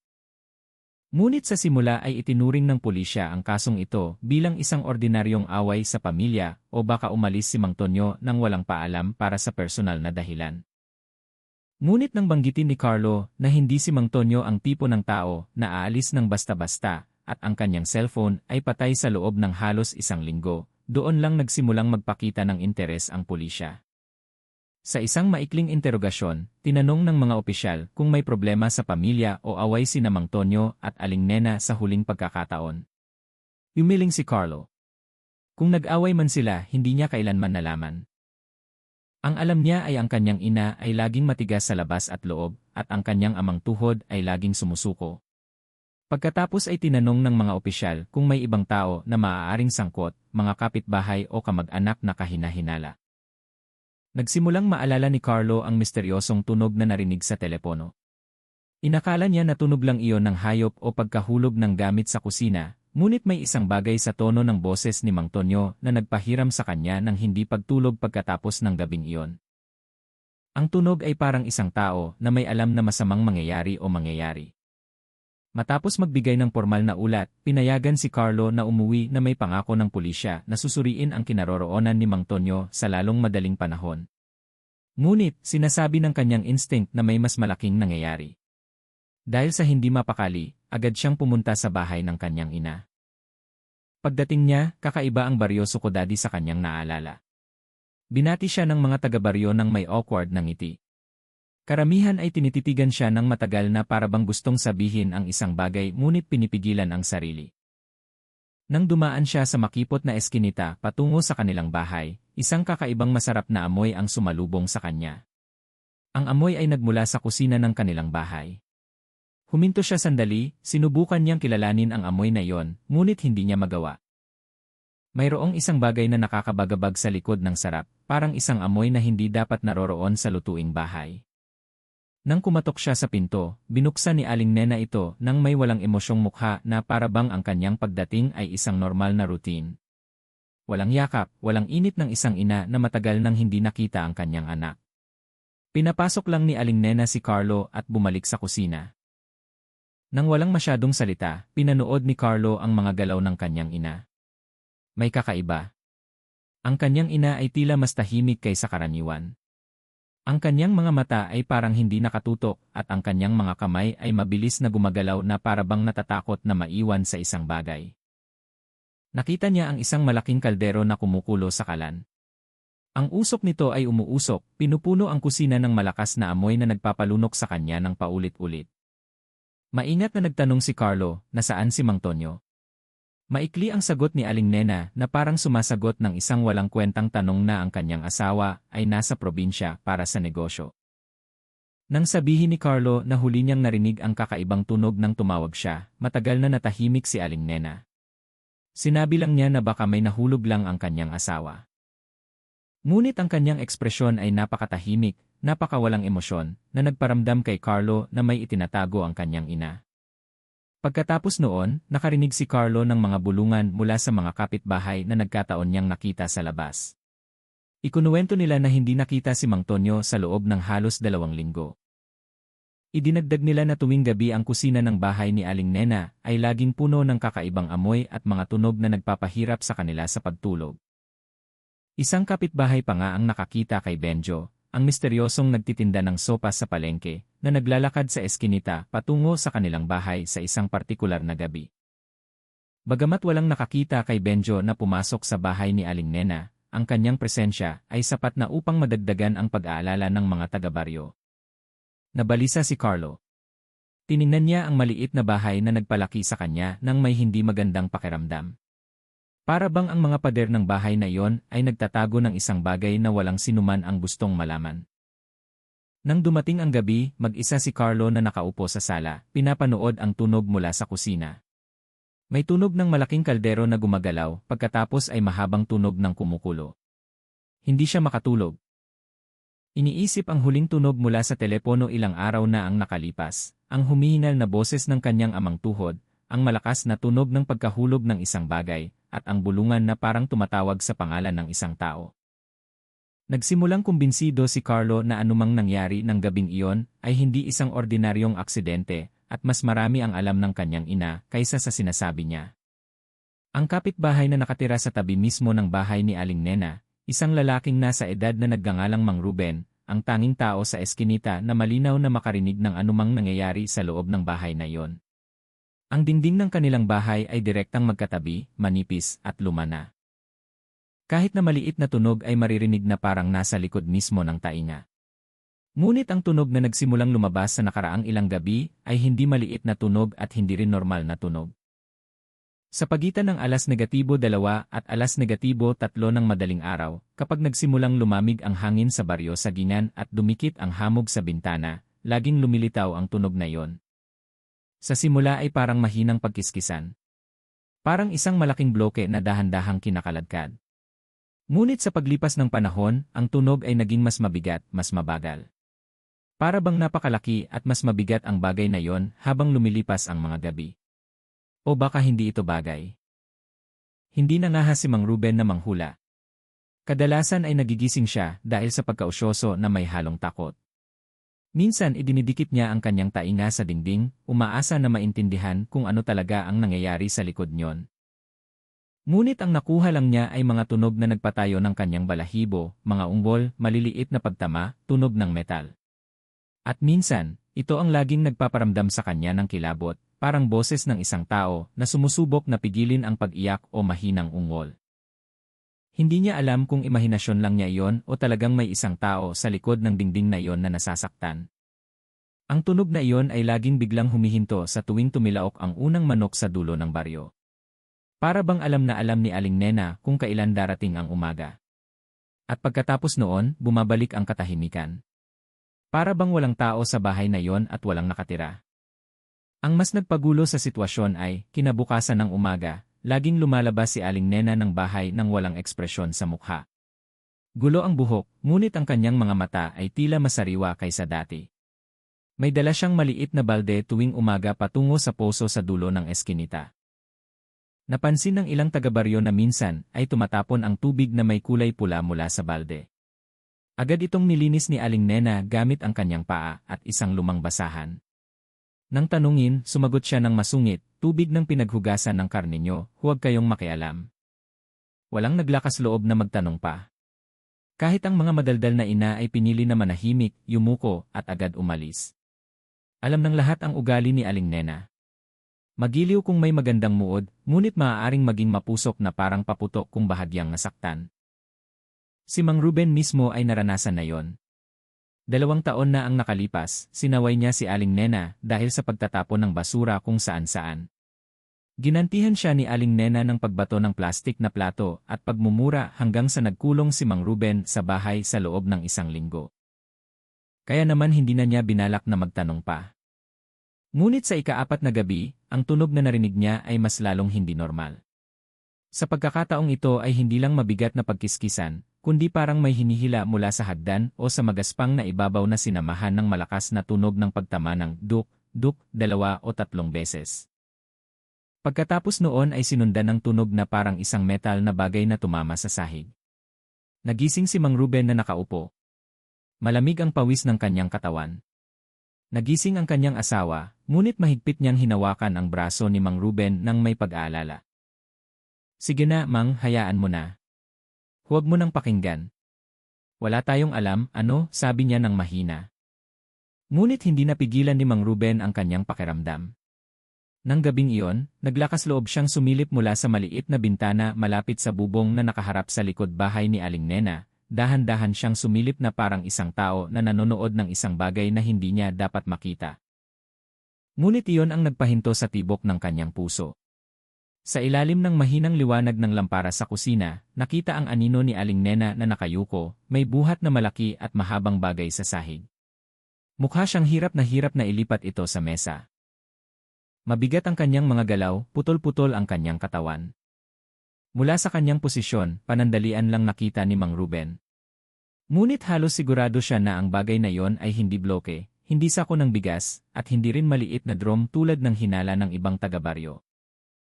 Ngunit sa simula ay itinuring ng pulisya ang kasong ito bilang isang ordinaryong away sa pamilya o baka umalis si Mang Tonyo nang walang paalam para sa personal na dahilan. Ngunit nang banggitin ni Carlo na hindi si Mang Tonyo ang tipo ng tao na aalis ng basta-basta at ang kanyang cellphone ay patay sa loob ng halos 1 linggo, doon lang nagsimulang magpakita ng interes ang pulisya. Sa isang maikling interogasyon, tinanong ng mga opisyal kung may problema sa pamilya o away sina Mang Tonyo at Aling Nena sa huling pagkakataon. Umiling si Carlo. Kung nag-away man sila, hindi niya kailanman nalaman. Ang alam niya ay ang kanyang ina ay laging matigas sa labas at loob, at ang kanyang amang tuhod ay laging sumusuko. Pagkatapos ay tinanong ng mga opisyal kung may ibang tao na maaaring sangkot, mga kapitbahay o kamag-anak na kahina-hinala. Nagsimulang maalala ni Carlo ang misteryosong tunog na narinig sa telepono. Inakala niya na tunog lang iyon ng hayop o pagkahulog ng gamit sa kusina, ngunit may isang bagay sa tono ng boses ni Mang Tonyo na nagpahiram sa kanya ng hindi pagtulog pagkatapos ng gabing iyon. Ang tunog ay parang isang tao na may alam na masamang mangyayari o mangyayari. Matapos magbigay ng formal na ulat, pinayagan si Carlo na umuwi na may pangako ng pulisya na susuriin ang kinaroroonan ni Mang Tonyo sa lalong madaling panahon. Ngunit, sinasabi ng kanyang instinct na may mas malaking nangyayari. Dahil sa hindi mapakali, agad siyang pumunta sa bahay ng kanyang ina. Pagdating niya, kakaiba ang Baryo Sukodadi sa kanyang naalala. Binati siya ng mga taga-baryo ng may awkward na ngiti. Karamihan ay tinititigan siya ng matagal na parabang gustong sabihin ang isang bagay ngunit pinipigilan ang sarili. Nang dumaan siya sa makipot na eskinita patungo sa kanilang bahay, isang kakaibang masarap na amoy ang sumalubong sa kanya. Ang amoy ay nagmula sa kusina ng kanilang bahay. Huminto siya sandali, sinubukan niyang kilalanin ang amoy na iyon, ngunit hindi niya magawa. Mayroong isang bagay na nakakabagabag sa likod ng sarap, parang isang amoy na hindi dapat naroroon sa lutuing bahay. Nang kumatok siya sa pinto, binuksan ni Aling Nena ito nang may walang emosyong mukha na parabang ang kanyang pagdating ay isang normal na routine. Walang yakap, walang init ng isang ina na matagal nang hindi nakita ang kanyang anak. Pinapasok lang ni Aling Nena si Carlo at bumalik sa kusina. Nang walang masyadong salita, pinanood ni Carlo ang mga galaw ng kanyang ina. May kakaiba. Ang kanyang ina ay tila mas tahimik kaysa karaniwan. Ang kanyang mga mata ay parang hindi nakatutok at ang kanyang mga kamay ay mabilis na gumagalaw na parabang natatakot na maiwan sa isang bagay. Nakita niya ang isang malaking kaldero na kumukulo sa kalan. Ang usok nito ay umuusok, pinupuno ang kusina ng malakas na amoy na nagpapalunok sa kanya ng paulit-ulit. Maingat na nagtanong si Carlo, nasaan si Mang Tonyo? Maikli ang sagot ni Aling Nena na parang sumasagot ng isang walang kwentang tanong na ang kanyang asawa ay nasa probinsya para sa negosyo. Nang sabihin ni Carlo na huli niyang narinig ang kakaibang tunog nang tumawag siya, matagal na natahimik si Aling Nena. Sinabi lang niya na baka may nahulog lang ang kanyang asawa. Ngunit ang kanyang ekspresyon ay napakatahimik, napakawalang emosyon, na nagparamdam kay Carlo na may itinatago ang kanyang ina. Pagkatapos noon, nakarinig si Carlo ng mga bulungan mula sa mga kapitbahay na nagkataon niyang nakita sa labas. Ikunuwento nila na hindi nakita si Mang Tonyo sa loob ng halos 2 linggo. Idinagdag nila na tuwing gabi ang kusina ng bahay ni Aling Nena ay laging puno ng kakaibang amoy at mga tunog na nagpapahirap sa kanila sa pagtulog. Isang kapitbahay pa nga ang nakakita kay Benjo, ang misteryosong nagtitinda ng sopas sa palengke, na naglalakad sa eskinita patungo sa kanilang bahay sa isang partikular na gabi. Bagamat walang nakakita kay Benjo na pumasok sa bahay ni Aling Nena, ang kanyang presensya ay sapat na upang madagdagan ang pag-aalala ng mga taga-baryo. Nabalisa si Carlo. Tiningnan niya ang maliit na bahay na nagpalaki sa kanya nang may hindi magandang pakiramdam. Para bang ang mga pader ng bahay na iyon ay nagtatago ng isang bagay na walang sinuman ang gustong malaman. Nang dumating ang gabi, mag-isa si Carlo na nakaupo sa sala, pinapanood ang tunog mula sa kusina. May tunog ng malaking kaldero na gumagalaw, pagkatapos ay mahabang tunog ng kumukulo. Hindi siya makatulog. Iniisip ang huling tunog mula sa telepono ilang araw na ang nakalipas, ang humihingal na boses ng kanyang amang tuhod, ang malakas na tunog ng pagkahulog ng isang bagay, at ang bulungan na parang tumatawag sa pangalan ng isang tao. Nagsimulang kumbinsido si Carlo na anumang nangyari ng gabing iyon ay hindi isang ordinaryong aksidente at mas marami ang alam ng kanyang ina kaysa sa sinasabi niya. Ang kapitbahay na nakatira sa tabi mismo ng bahay ni Aling Nena, isang lalaking nasa edad na nagngangalang Mang Ruben, ang tanging tao sa eskinita na malinaw na makarinig ng anumang nangyayari sa loob ng bahay na iyon. Ang dingding ng kanilang bahay ay direktang magkatabi, manipis, at lumana. Kahit na maliit na tunog ay maririnig na parang nasa likod mismo ng tainga. Ngunit ang tunog na nagsimulang lumabas sa nakaraang ilang gabi ay hindi maliit na tunog at hindi rin normal na tunog. Sa pagitan ng -2 at -3 ng madaling araw, kapag nagsimulang lumamig ang hangin sa baryo sa Ginan at dumikit ang hamog sa bintana, laging lumilitaw ang tunog na iyon. Sa simula ay parang mahinang pagkiskisan. Parang isang malaking bloke na dahan-dahang kinakaladkad. Ngunit sa paglipas ng panahon, ang tunog ay naging mas mabigat, mas mabagal. Para bang napakalaki at mas mabigat ang bagay na yon habang lumilipas ang mga gabi. O baka hindi ito bagay. Hindi nangahas si Mang Ruben na manghula. Kadalasan ay nagigising siya dahil sa pagkausyoso na may halong takot. Minsan idinidikit niya ang kanyang tainga sa dingding, umaasa na maintindihan kung ano talaga ang nangyayari sa likod niyon. Ngunit ang nakuha lang niya ay mga tunog na nagpatayo ng kanyang balahibo, mga ungol, maliliit na pagtama, tunog ng metal. At minsan, ito ang laging nagpaparamdam sa kanya ng kilabot, parang boses ng isang tao na sumusubok na pigilin ang pag-iyak o mahinang ungol. Hindi niya alam kung imahinasyon lang niya iyon o talagang may isang tao sa likod ng dingding na iyon na nasasaktan. Ang tunog na iyon ay laging biglang humihinto sa tuwing tumilaok ang unang manok sa dulo ng baryo. Para bang alam na alam ni Aling Nena kung kailan darating ang umaga. At pagkatapos noon, bumabalik ang katahimikan. Para bang walang tao sa bahay na iyon at walang nakatira. Ang mas nagpagulo sa sitwasyon ay, kinabukasan ng umaga, laging lumalabas si Aling Nena ng bahay nang walang ekspresyon sa mukha. Gulo ang buhok, ngunit ang kanyang mga mata ay tila masariwa kaysa dati. May dala siyang maliit na balde tuwing umaga patungo sa poso sa dulo ng eskinita. Napansin ng ilang taga-baryo na minsan ay tumatapon ang tubig na may kulay pula mula sa balde. Agad itong nilinis ni Aling Nena gamit ang kanyang paa at isang lumang basahan. Nang tanungin, sumagot siya ng masungit, tubig ng pinaghugasan ng karne nyo, huwag kayong makialam. Walang naglakas loob na magtanong pa. Kahit ang mga madaldal na ina ay pinili na manahimik, yumuko, at agad umalis. Alam ng lahat ang ugali ni Aling Nena. Magiliw kung may magandang muod, ngunit maaaring maging mapusok na parang paputok kung bahagyang nasaktan. Si Mang Ruben mismo ay naranasan na yon. 2 taon na ang nakalipas, sinaway niya si Aling Nena dahil sa pagtatapon ng basura kung saan-saan. Ginantihan siya ni Aling Nena ng pagbato ng plastik na plato at pagmumura hanggang sa nagkulong si Mang Ruben sa bahay sa loob ng 1 linggo. Kaya naman hindi na niya binalak na magtanong pa. Ngunit sa ika-4 na gabi, ang tunog na narinig niya ay mas lalong hindi normal. Sa pagkakataong ito ay hindi lang mabigat na pagkiskisan, kundi parang may hinihila mula sa hagdan o sa magaspang na ibabaw na sinamahan ng malakas na tunog ng pagtama ng duk, duk, 2 o 3 beses. Pagkatapos noon ay sinundan ng tunog na parang isang metal na bagay na tumama sa sahig. Nagising si Mang Ruben na nakaupo. Malamig ang pawis ng kanyang katawan. Nagising ang kanyang asawa, ngunit mahigpit niyang hinawakan ang braso ni Mang Ruben nang may pag-aalala. Sige na, Mang, hayaan mo na. Huwag mo nang pakinggan. Wala tayong alam, ano, sabi niya ng mahina. Ngunit hindi napigilan ni Mang Ruben ang kanyang pakiramdam. Nang gabing iyon, naglakas loob siyang sumilip mula sa maliit na bintana malapit sa bubong na nakaharap sa likod bahay ni Aling Nena, dahan-dahan siyang sumilip na parang isang tao na nanonood ng isang bagay na hindi niya dapat makita. Ngunit iyon ang nagpahinto sa tibok ng kanyang puso. Sa ilalim ng mahinang liwanag ng lampara sa kusina, nakita ang anino ni Aling Nena na nakayuko, may buhat na malaki at mahabang bagay sa sahig. Mukha siyang hirap na ilipat ito sa mesa. Mabigat ang kanyang mga galaw, putol-putol ang kanyang katawan. Mula sa kanyang posisyon, panandalian lang nakita ni Mang Ruben. Ngunit halos sigurado siya na ang bagay na yon ay hindi bloke, hindi sako ng bigas, at hindi rin maliit na drum tulad ng hinala ng ibang taga-baryo.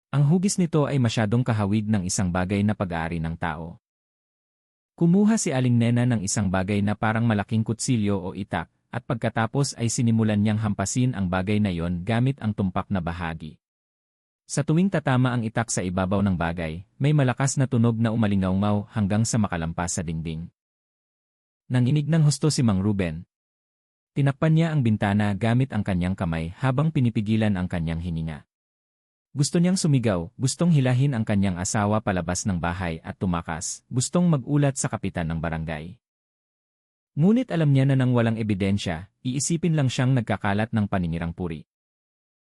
Ang hugis nito ay masyadong kahawig ng isang bagay na pag-aari ng tao. Kumuha si Aling Nena ng isang bagay na parang malaking kutsilyo o itak, at pagkatapos ay sinimulan niyang hampasin ang bagay na yon gamit ang tumpak na bahagi. Sa tuwing tatama ang itak sa ibabaw ng bagay, may malakas na tunog na umalingaw hanggang sa makalampas sa dingding. Nanginig ng husto si Mang Ruben. Tinakpan niya ang bintana gamit ang kanyang kamay habang pinipigilan ang kanyang hininga. Gusto niyang sumigaw, gustong hilahin ang kanyang asawa palabas ng bahay at tumakas, gustong mag-ulat sa kapitan ng barangay. Ngunit alam niya na nang walang ebidensya, iisipin lang siyang nagkakalat ng paninirang puri.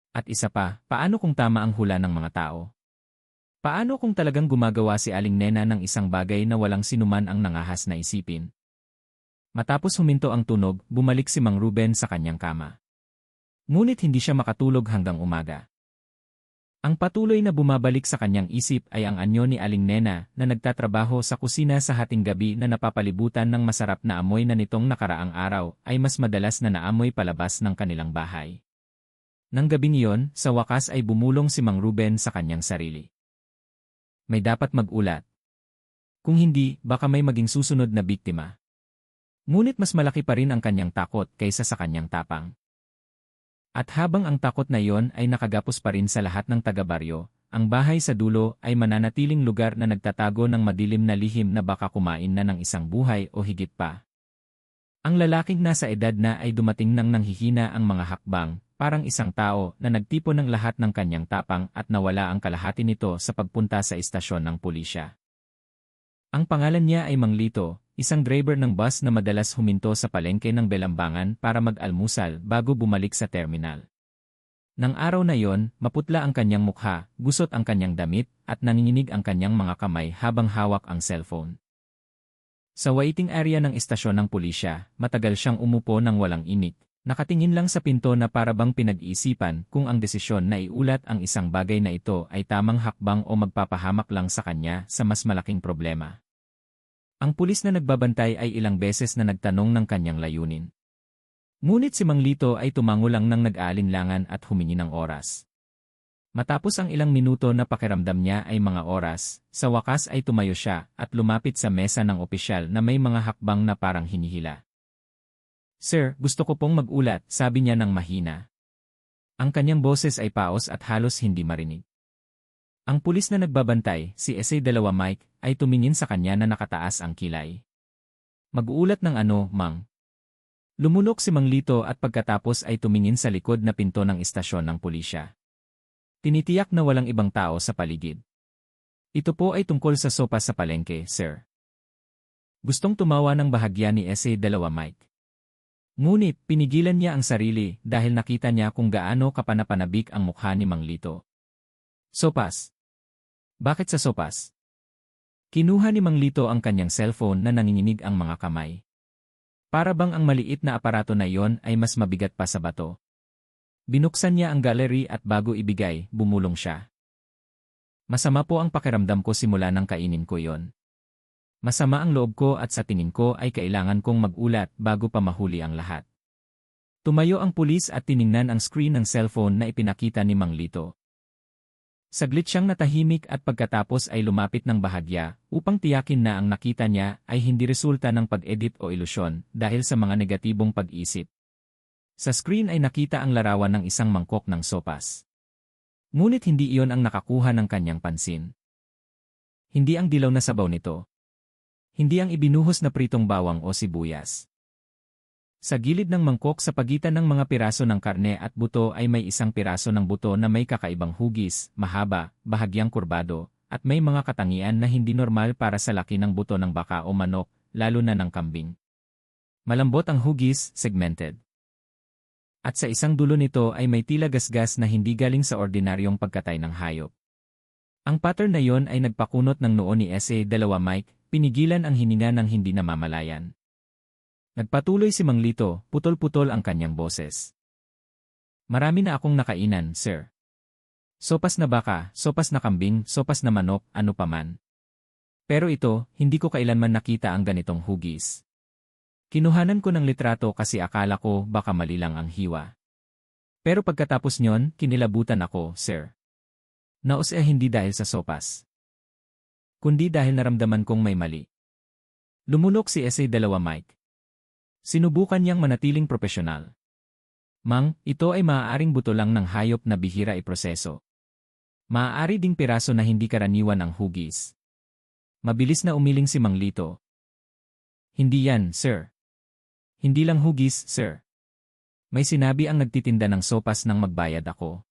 At isa pa, paano kung tama ang hula ng mga tao? Paano kung talagang gumagawa si Aling Nena ng isang bagay na walang sinuman ang nangahas na isipin? Matapos huminto ang tunog, bumalik si Mang Ruben sa kanyang kama. Ngunit hindi siya makatulog hanggang umaga. Ang patuloy na bumabalik sa kanyang isip ay ang anyo ni Aling Nena na nagtatrabaho sa kusina sa hating gabi na napapalibutan ng masarap na amoy na nitong nakaraang araw ay mas madalas na naamoy palabas ng kanilang bahay. Nang gabing iyon, sa wakas ay bumulong si Mang Ruben sa kanyang sarili. May dapat mag-ulat. Kung hindi, baka may maging susunod na biktima. Ngunit mas malaki pa rin ang kanyang takot kaysa sa kanyang tapang. At habang ang takot na iyon ay nakagapos pa rin sa lahat ng taga-baryo, ang bahay sa dulo ay mananatiling lugar na nagtatago ng madilim na lihim na baka kumain na ng isang buhay o higit pa. Ang lalaking nasa edad na ay dumating nang nanghihina ang mga hakbang, parang isang tao na nagtipon ng lahat ng kanyang tapang at nawala ang kalahati nito sa pagpunta sa istasyon ng pulisya. Ang pangalan niya ay Mang Lito, isang driver ng bus na madalas huminto sa palengke ng Belambangan para mag-almusal bago bumalik sa terminal. Nang araw na yon, maputla ang kanyang mukha, gusot ang kanyang damit, at nanginginig ang kanyang mga kamay habang hawak ang cellphone. Sa waiting area ng istasyon ng pulisya, matagal siyang umupo ng walang inik. Nakatingin lang sa pinto na parabang pinag-iisipan kung ang desisyon na iulat ang isang bagay na ito ay tamang hakbang o magpapahamak lang sa kanya sa mas malaking problema. Ang pulis na nagbabantay ay ilang beses na nagtanong ng kanyang layunin. Ngunit si Mang Lito ay tumango lang ng nag-aalinlangan at humingi ng oras. Matapos ang ilang minuto na pakiramdam niya ay mga oras, sa wakas ay tumayo siya at lumapit sa mesa ng opisyal na may mga hakbang na parang hinihila. "Sir, gusto ko pong mag-ulat," sabi niya ng mahina. Ang kanyang boses ay paos at halos hindi marinig. Ang pulis na nagbabantay, si SA-2 Mike, ay tumingin sa kanya na nakataas ang kilay. "Mag-uulat ng ano, Mang?" Lumunok si Mang Lito at pagkatapos ay tumingin sa likod na pinto ng istasyon ng pulisya. Tinitiyak na walang ibang tao sa paligid. "Ito po ay tungkol sa sopas sa palengke, sir." Gustong tumawa ng bahagya ni SA-2 Mike. Ngunit pinigilan niya ang sarili dahil nakita niya kung gaano kapanapanabik ang mukha ni Mang Lito. "Sopas? Bakit sa sopas?" Kinuha ni Mang Lito ang kanyang cellphone na nanginginig ang mga kamay. Para bang ang maliit na aparato na iyon ay mas mabigat pa sa bato. Binuksan niya ang gallery at bago ibigay, bumulong siya. "Masama po ang pakiramdam ko simula nang kainin ko iyon. Masama ang loob ko at sa tingin ko ay kailangan kong mag-ulat bago pa mahuli ang lahat." Tumayo ang pulis at tiningnan ang screen ng cellphone na ipinakita ni Mang Lito. Saglit siyang natahimik at pagkatapos ay lumapit ng bahagya upang tiyakin na ang nakita niya ay hindi resulta ng pag-edit o ilusyon dahil sa mga negatibong pag-isip. Sa screen ay nakita ang larawan ng isang mangkok ng sopas. Ngunit hindi iyon ang nakakuha ng kanyang pansin. Hindi ang dilaw na sabaw nito. Hindi ang ibinuhos na pritong bawang o sibuyas. Sa gilid ng mangkok sa pagitan ng mga piraso ng karne at buto ay may isang piraso ng buto na may kakaibang hugis, mahaba, bahagyang kurbado, at may mga katangian na hindi normal para sa laki ng buto ng baka o manok, lalo na ng kambing. Malambot ang hugis, segmented. At sa isang dulo nito ay may tila gasgas na hindi galing sa ordinaryong pagkatay ng hayop. Ang pattern na yon ay nagpakunot ng noo ni SA-2 Mike, pinigilan ang hininga ng hindi namamalayan. Nagpatuloy si Mang Lito, putol-putol ang kanyang boses. "Marami na akong nakainan, sir. Sopas na baka, sopas na kambing, sopas na manok, ano paman. Pero ito, hindi ko kailanman nakita ang ganitong hugis. Kinuhanan ko ng litrato kasi akala ko baka mali lang ang hiwa. Pero pagkatapos nyon, kinilabutan ako, sir. Naos hindi dahil sa sopas, kundi dahil naramdaman kong may mali." Lumunok si SA-2 Mike. Sinubukan niyang manatiling propesyonal. "Mang, ito ay maaaring buto lang ng hayop na bihira iproseso. Maaari ding piraso na hindi karaniwan ang hugis." Mabilis na umiling si Mang Lito. "Hindi yan, sir. Hindi lang hugis, sir. May sinabi ang nagtitinda ng sopas nang magbayad ako."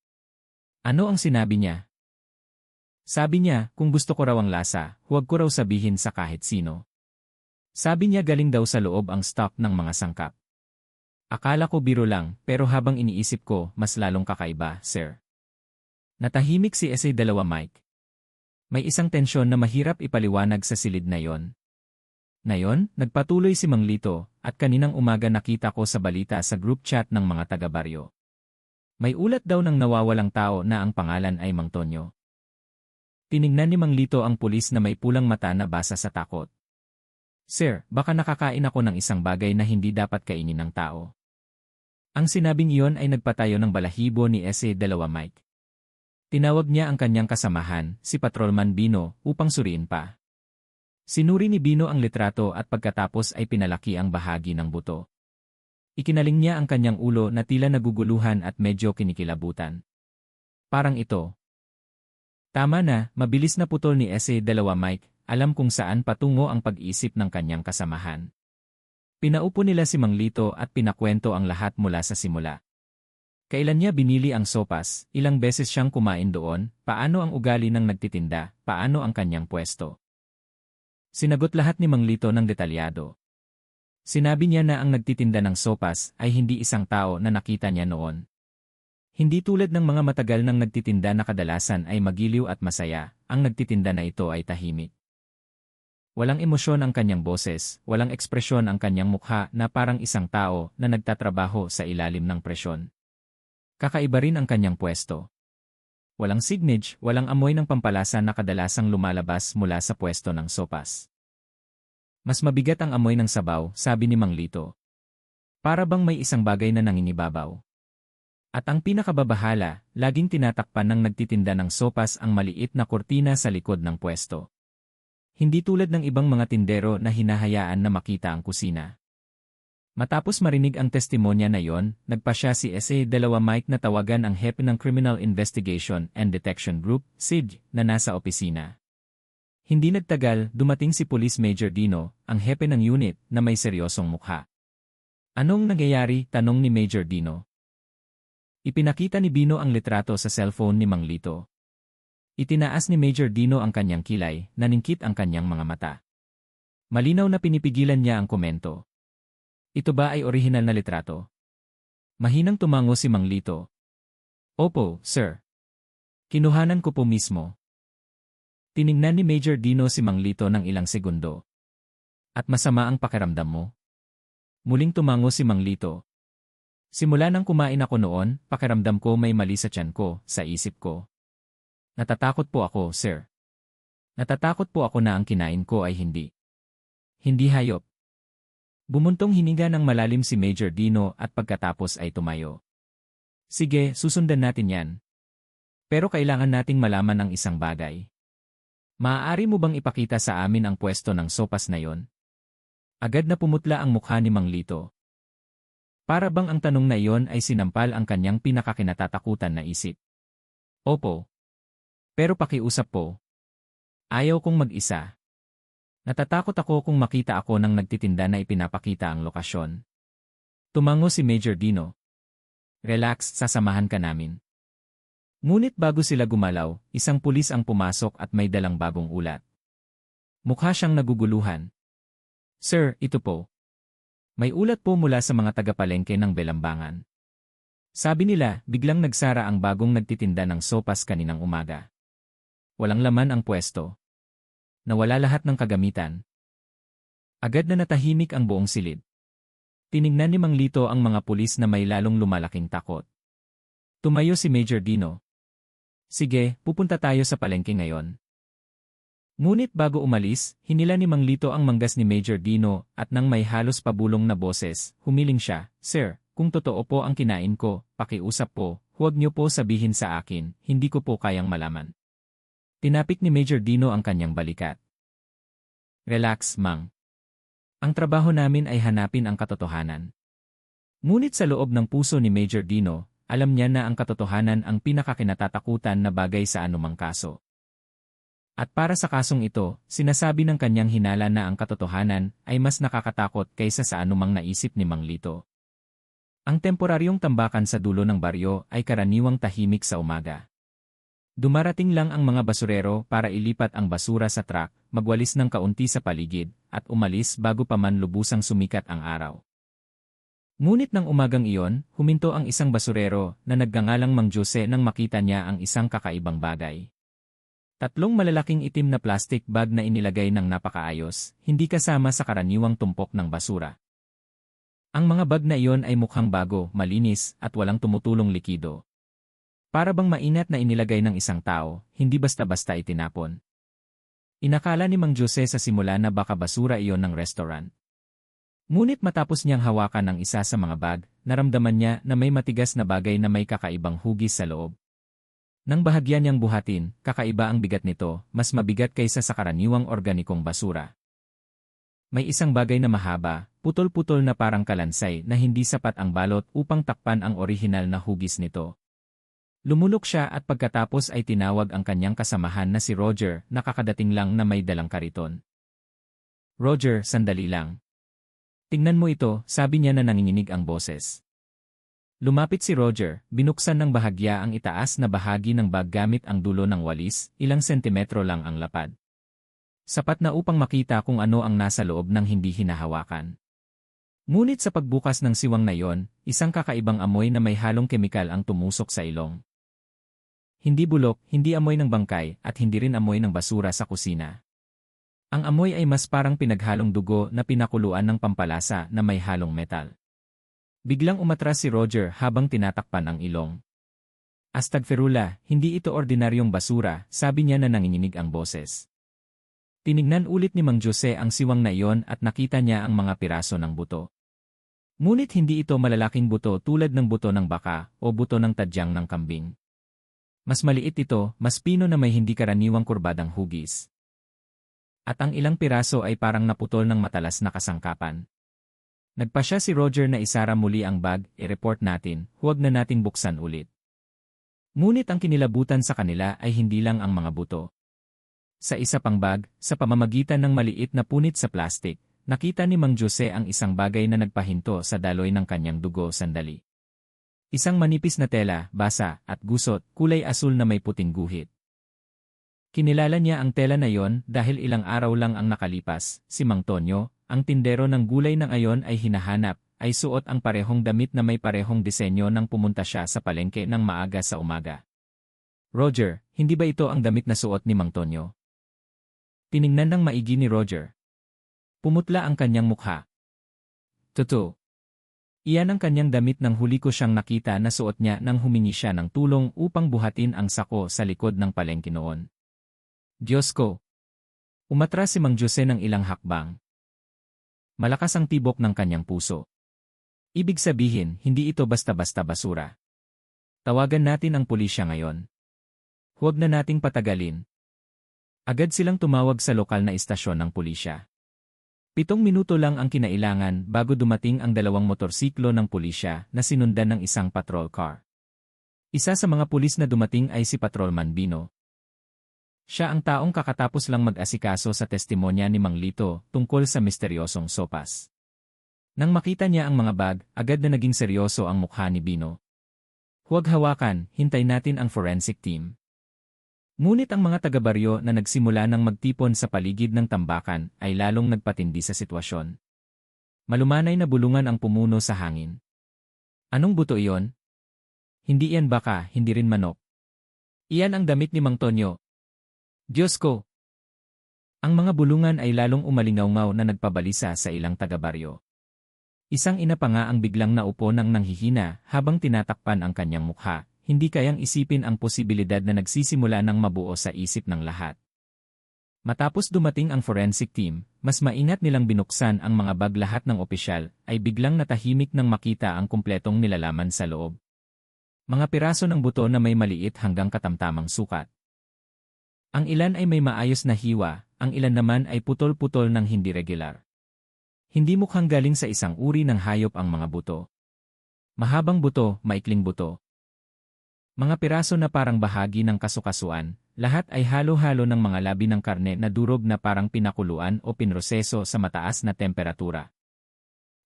"Ano ang sinabi niya?" "Sabi niya, kung gusto ko raw ang lasa, huwag ko raw sabihin sa kahit sino. Sabi niya galing daw sa loob ang stock ng mga sangkap." Akala ko biro lang, pero habang iniisip ko, mas lalong kakaiba, sir." Natahimik si SA-2 Mike. May isang tensyon na mahirap ipaliwanag sa silid na yon. Ngayon, nagpatuloy si Mang Lito, at kaninang umaga nakita ko sa balita sa group chat ng mga taga-baryo. May ulat daw ng nawawalang tao na ang pangalan ay Mang Tonyo. Tinignan ni Mang Lito ang pulis na may pulang mata na basa sa takot. Sir, baka nakakain ako ng isang bagay na hindi dapat kainin ng tao. Ang sinabing iyon ay nagpatayo ng balahibo ni S.A. Mike. Tinawag niya ang kanyang kasamahan, si Patrolman Bino, upang suriin pa. Sinuri ni Bino ang litrato at pagkatapos ay pinalaki ang bahagi ng buto. Ikinaling niya ang kanyang ulo na tila naguguluhan at medyo kinikilabutan. Parang ito. Tama na, mabilis na putol ni S.A. Mike, alam kung saan patungo ang pag-isip ng kanyang kasamahan. Pinaupo nila si Mang Lito at pinakwento ang lahat mula sa simula. Kailan niya binili ang sopas, ilang beses siyang kumain doon, paano ang ugali ng nagtitinda, paano ang kanyang pwesto. Sinagot lahat ni Mang Lito ng detalyado. Sinabi niya na ang nagtitinda ng sopas ay hindi isang tao na nakita niya noon. Hindi tulad ng mga matagal nang nagtitinda na kadalasan ay magiliw at masaya, ang nagtitinda na ito ay tahimik. Walang emosyon ang kanyang boses, walang ekspresyon ang kanyang mukha na parang isang tao na nagtatrabaho sa ilalim ng presyon. Kakaiba rin ang kanyang pwesto. Walang signage, walang amoy ng pampalasa na kadalasang lumalabas mula sa pwesto ng sopas. Mas mabigat ang amoy ng sabaw, sabi ni Mang Lito. Para bang may isang bagay na nanginibabaw. At ang pinakababahala, laging tinatakpan ng nagtitinda ng sopas ang maliit na kurtina sa likod ng pwesto. Hindi tulad ng ibang mga tindero na hinahayaan na makita ang kusina. Matapos marinig ang testimonya na yon, nagpasya si S.A. Mike na tawagan ang hepe ng Criminal Investigation and Detection Group, CID, na nasa opisina. Hindi nagtagal, dumating si Police Major Dino, ang hepe ng unit, na may seryosong mukha. Anong nangyayari? Tanong ni Major Dino. Ipinakita ni Bino ang litrato sa cellphone ni Mang Lito. Itinaas ni Major Dino ang kanyang kilay, naningkit ang kanyang mga mata. Malinaw na pinipigilan niya ang komento. Ito ba ay orihinal na litrato? Mahinang tumango si Mang Lito. Opo, sir. Kinuhanan ko po mismo. Tiningnan ni Major Dino si Mang Lito ng ilang segundo. At masama ang pakiramdam mo? Muling tumango si Mang Lito. Simula nang kumain ako noon, pakiramdam ko may mali sa tiyan ko, sa isip ko. Natatakot po ako, sir. Natatakot po ako na ang kinain ko ay hindi. Hindi hayop. Bumuntong hininga ng malalim si Major Dino at pagkatapos ay tumayo. Sige, susundan natin yan. Pero kailangan nating malaman ang isang bagay. Maaari mo bang ipakita sa amin ang pwesto ng sopas na yon? Agad na pumutla ang mukha ni Mang Lito. Para bang ang tanong na iyon ay sinampal ang kanyang pinakakinatatakutan na isip. Opo. Pero pakiusap po. Ayaw kong mag-isa. Natatakot ako kung makita ako ng nagtitinda na ipinapakita ang lokasyon. Tumango si Major Dino. Relax, sasamahan ka namin. Ngunit bago sila gumalaw, isang pulis ang pumasok at may dalang bagong ulat. Mukha siyang naguguluhan. Sir, ito po. May ulat po mula sa mga tagapalengke ng Belambangan. Sabi nila, biglang nagsara ang bagong nagtitinda ng sopas kaninang umaga. Walang laman ang pwesto. Nawala lahat ng kagamitan. Agad na natahimik ang buong silid. Tiningnan ni Mang Lito ang mga pulis na may lalong lumalaking takot. Tumayo si Major Dino. Sige, pupunta tayo sa palengke ngayon. Ngunit bago umalis, hinila ni Mang Lito ang manggas ni Major Dino at nang may halos pabulong na boses, humiling siya, Sir, kung totoo po ang kinain ko, pakiusap po, huwag niyo po sabihin sa akin, hindi ko po kayang malaman. Tinapik ni Major Dino ang kanyang balikat. Relax, Mang. Ang trabaho namin ay hanapin ang katotohanan. Ngunit sa loob ng puso ni Major Dino, alam niya na ang katotohanan ang pinakakinatatakutan na bagay sa anumang kaso. At para sa kasong ito, sinasabi ng kanyang hinala na ang katotohanan ay mas nakakatakot kaysa sa anumang naisip ni Mang Lito. Ang temporaryong tambakan sa dulo ng baryo ay karaniwang tahimik sa umaga. Dumarating lang ang mga basurero para ilipat ang basura sa truck, magwalis ng kaunti sa paligid, at umalis bago pa man lubusang sumikat ang araw. Ngunit ng umagang iyon, huminto ang isang basurero na nagngangalang Mang Jose nang makita niya ang isang kakaibang bagay. 3 malalaking itim na plastic bag na inilagay ng napakaayos, hindi kasama sa karaniwang tumpok ng basura. Ang mga bag na iyon ay mukhang bago, malinis, at walang tumutulong likido. Para bang mainat na inilagay ng isang tao, hindi basta-basta itinapon. Inakala ni Mang Jose sa simula na baka basura iyon ng restaurant. Ngunit matapos niyang hawakan ang isa sa mga bag, naramdaman niya na may matigas na bagay na may kakaibang hugis sa loob. Nang bahagyan niyang buhatin, kakaiba ang bigat nito, mas mabigat kaysa sa karaniwang organikong basura. May isang bagay na mahaba, putol-putol na parang kalansay na hindi sapat ang balot upang takpan ang orihinal na hugis nito. Lumulok siya at pagkatapos ay tinawag ang kanyang kasamahan na si Roger na kakadating lang na may dalang kariton. Roger, sandali lang. Tingnan mo ito, sabi niya na nanginginig ang boses. Lumapit si Roger, binuksan ng bahagya ang itaas na bahagi ng bag gamit ang dulo ng walis, ilang sentimetro lang ang lapad. Sapat na upang makita kung ano ang nasa loob ng hindi hinahawakan. Ngunit sa pagbukas ng siwang na yon, isang kakaibang amoy na may halong kemikal ang tumusok sa ilong. Hindi bulok, hindi amoy ng bangkay, at hindi rin amoy ng basura sa kusina. Ang amoy ay mas parang pinaghalong dugo na pinakuluan ng pampalasa na may halong metal. Biglang umatras si Roger habang tinatakpan ang ilong. Astagfirullah, hindi ito ordinaryong basura, sabi niya na nanginginig ang boses. Tinignan ulit ni Mang Jose ang siwang na iyon at nakita niya ang mga piraso ng buto. Ngunit hindi ito malalaking buto tulad ng buto ng baka o buto ng tadyang ng kambing. Mas maliit ito, mas pino na may hindi karaniwang kurbadang hugis. At ang ilang piraso ay parang naputol ng matalas na kasangkapan. Nagpasya si Roger na isara muli ang bag, i-report natin, huwag na nating buksan ulit. Ngunit ang kinilabutan sa kanila ay hindi lang ang mga buto. Sa isa pang bag, sa pamamagitan ng maliit na punit sa plastik, nakita ni Mang Jose ang isang bagay na nagpahinto sa daloy ng kanyang dugo sandali. Isang manipis na tela, basa, at gusot, kulay asul na may puting guhit. Kinilala niya ang tela na yon dahil ilang araw lang ang nakalipas, si Mang Tonyo, ang tindero ng gulay ng ayon ay hinahanap, ay suot ang parehong damit na may parehong disenyo nang pumunta siya sa palengke ng maaga sa umaga. Roger, hindi ba ito ang damit na suot ni Mang Tonyo? Tiningnan ng maigi ni Roger. Pumutla ang kanyang mukha. Totoo. Iyan ang kanyang damit nang huli ko siyang nakita na suot niya nang humingi siya ng tulong upang buhatin ang sako sa likod ng palengke noon. Diyos ko! Umatras si Mang Jose ng ilang hakbang. Malakas ang tibok ng kanyang puso. Ibig sabihin, hindi ito basta-basta basura. Tawagan natin ang pulisya ngayon. Huwag na nating patagalin. Agad silang tumawag sa lokal na istasyon ng pulisya. 7 minuto lang ang kinailangan bago dumating ang 2 motorsiklo ng pulisya na sinundan ng isang patrol car. Isa sa mga pulis na dumating ay si Patrolman Bino. Siya ang taong kakatapos lang mag-asikaso sa testimonya ni Mang Lito tungkol sa misteryosong sopas. Nang makita niya ang mga bag, agad na naging seryoso ang mukha ni Bino. Huwag hawakan, hintay natin ang forensic team. Ngunit ang mga taga-baryo na nagsimula ng magtipon sa paligid ng tambakan ay lalong nagpatindi sa sitwasyon. Malumanay na bulungan ang pumuno sa hangin. Anong buto iyon? Hindi yan baka, hindi rin manok. Iyan ang damit ni Mang Tonyo. Diyos ko! Ang mga bulungan ay lalong umalingaw-ngaw na nagpabalisa sa ilang taga-baryo. Isang ina pa nga ang biglang naupo ng nanghihina habang tinatakpan ang kanyang mukha, hindi kayang isipin ang posibilidad na nagsisimula ng mabuo sa isip ng lahat. Matapos dumating ang forensic team, mas maingat nilang binuksan ang mga bag lahat ng opisyal ay biglang natahimik nang makita ang kumpletong nilalaman sa loob. Mga piraso ng buto na may maliit hanggang katamtamang sukat. Ang ilan ay may maayos na hiwa, ang ilan naman ay putol-putol ng hindi regular. Hindi mukhang galing sa isang uri ng hayop ang mga buto. Mahabang buto, maikling buto. Mga piraso na parang bahagi ng kasukasuan, lahat ay halo-halo ng mga labi ng karne na durog na parang pinakuluan o pinroseso sa mataas na temperatura.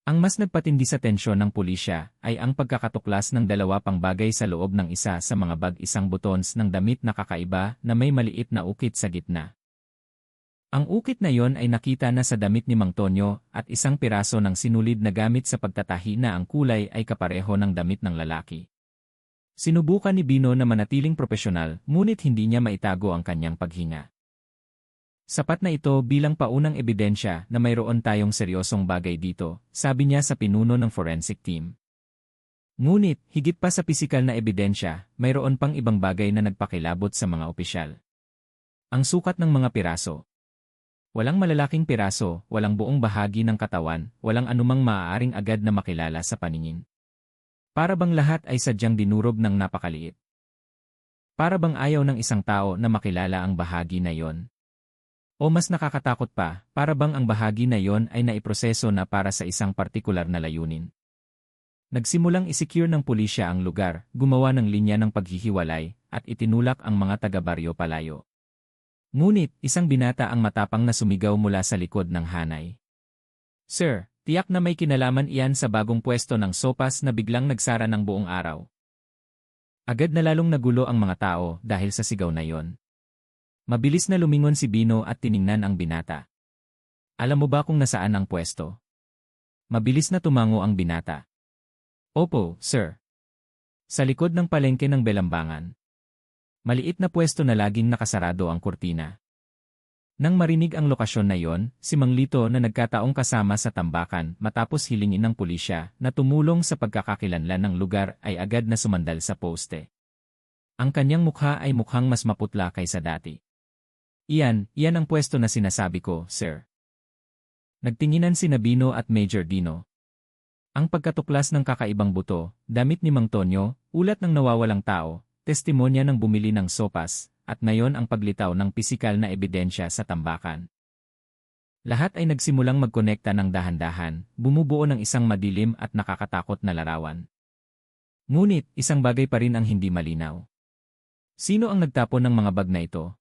Ang mas nagpatindi sa tensyon ng pulisya ay ang pagkakatuklas ng 2 pang bagay sa loob ng isa sa mga bag, isang butons ng damit na kakaiba na may maliit na ukit sa gitna. Ang ukit na yon ay nakita na sa damit ni Mang Tonyo at isang piraso ng sinulid na gamit sa pagtatahi na ang kulay ay kapareho ng damit ng lalaki. Sinubukan ni Bino na manatiling propesyonal ngunit hindi niya maitago ang kanyang paghinga. Sapat na ito bilang paunang ebidensya na mayroon tayong seryosong bagay dito, sabi niya sa pinuno ng forensic team. Ngunit, higit pa sa pisikal na ebidensya, mayroon pang ibang bagay na nagpakilabot sa mga opisyal. Ang sukat ng mga piraso. Walang malalaking piraso, walang buong bahagi ng katawan, walang anumang maaaring agad na makilala sa paningin. Para bang lahat ay sadyang dinurog ng napakaliit? Para bang ayaw ng isang tao na makilala ang bahagi na yon? O mas nakakatakot pa, para bang ang bahagi na yon ay naiproseso na para sa isang partikular na layunin? Nagsimulang isecure ng pulisya ang lugar, gumawa ng linya ng paghihiwalay, at itinulak ang mga taga-baryo palayo. Ngunit, isang binata ang matapang na sumigaw mula sa likod ng hanay. Sir, tiyak na may kinalaman iyan sa bagong pwesto ng sopas na biglang nagsara ng buong araw. Agad na lalong nagulo ang mga tao dahil sa sigaw na yon. Mabilis na lumingon si Bino at tiningnan ang binata. Alam mo ba kung nasaan ang pwesto? Mabilis na tumango ang binata. Opo, sir. Sa likod ng palengke ng Belambangan. Maliit na pwesto na laging nakasarado ang kurtina. Nang marinig ang lokasyon na yon, si Mang Lito na nagkataong kasama sa tambakan matapos hilingin ng pulisya na tumulong sa pagkakakilanlan ng lugar ay agad na sumandal sa poste. Ang kanyang mukha ay mukhang mas maputla kaysa dati. Iyan ang pwesto na sinasabi ko, sir. Nagtinginan si Bino at Major Dino. Ang pagkatuklas ng kakaibang buto, damit ni Mang Tonyo, ulat ng nawawalang tao, testimonya ng bumili ng sopas, at ngayon ang paglitaw ng pisikal na ebidensya sa tambakan. Lahat ay nagsimulang magkonekta ng dahan-dahan, bumubuo ng isang madilim at nakakatakot na larawan. Ngunit, isang bagay pa rin ang hindi malinaw. Sino ang nagtapon ng mga bag na ito?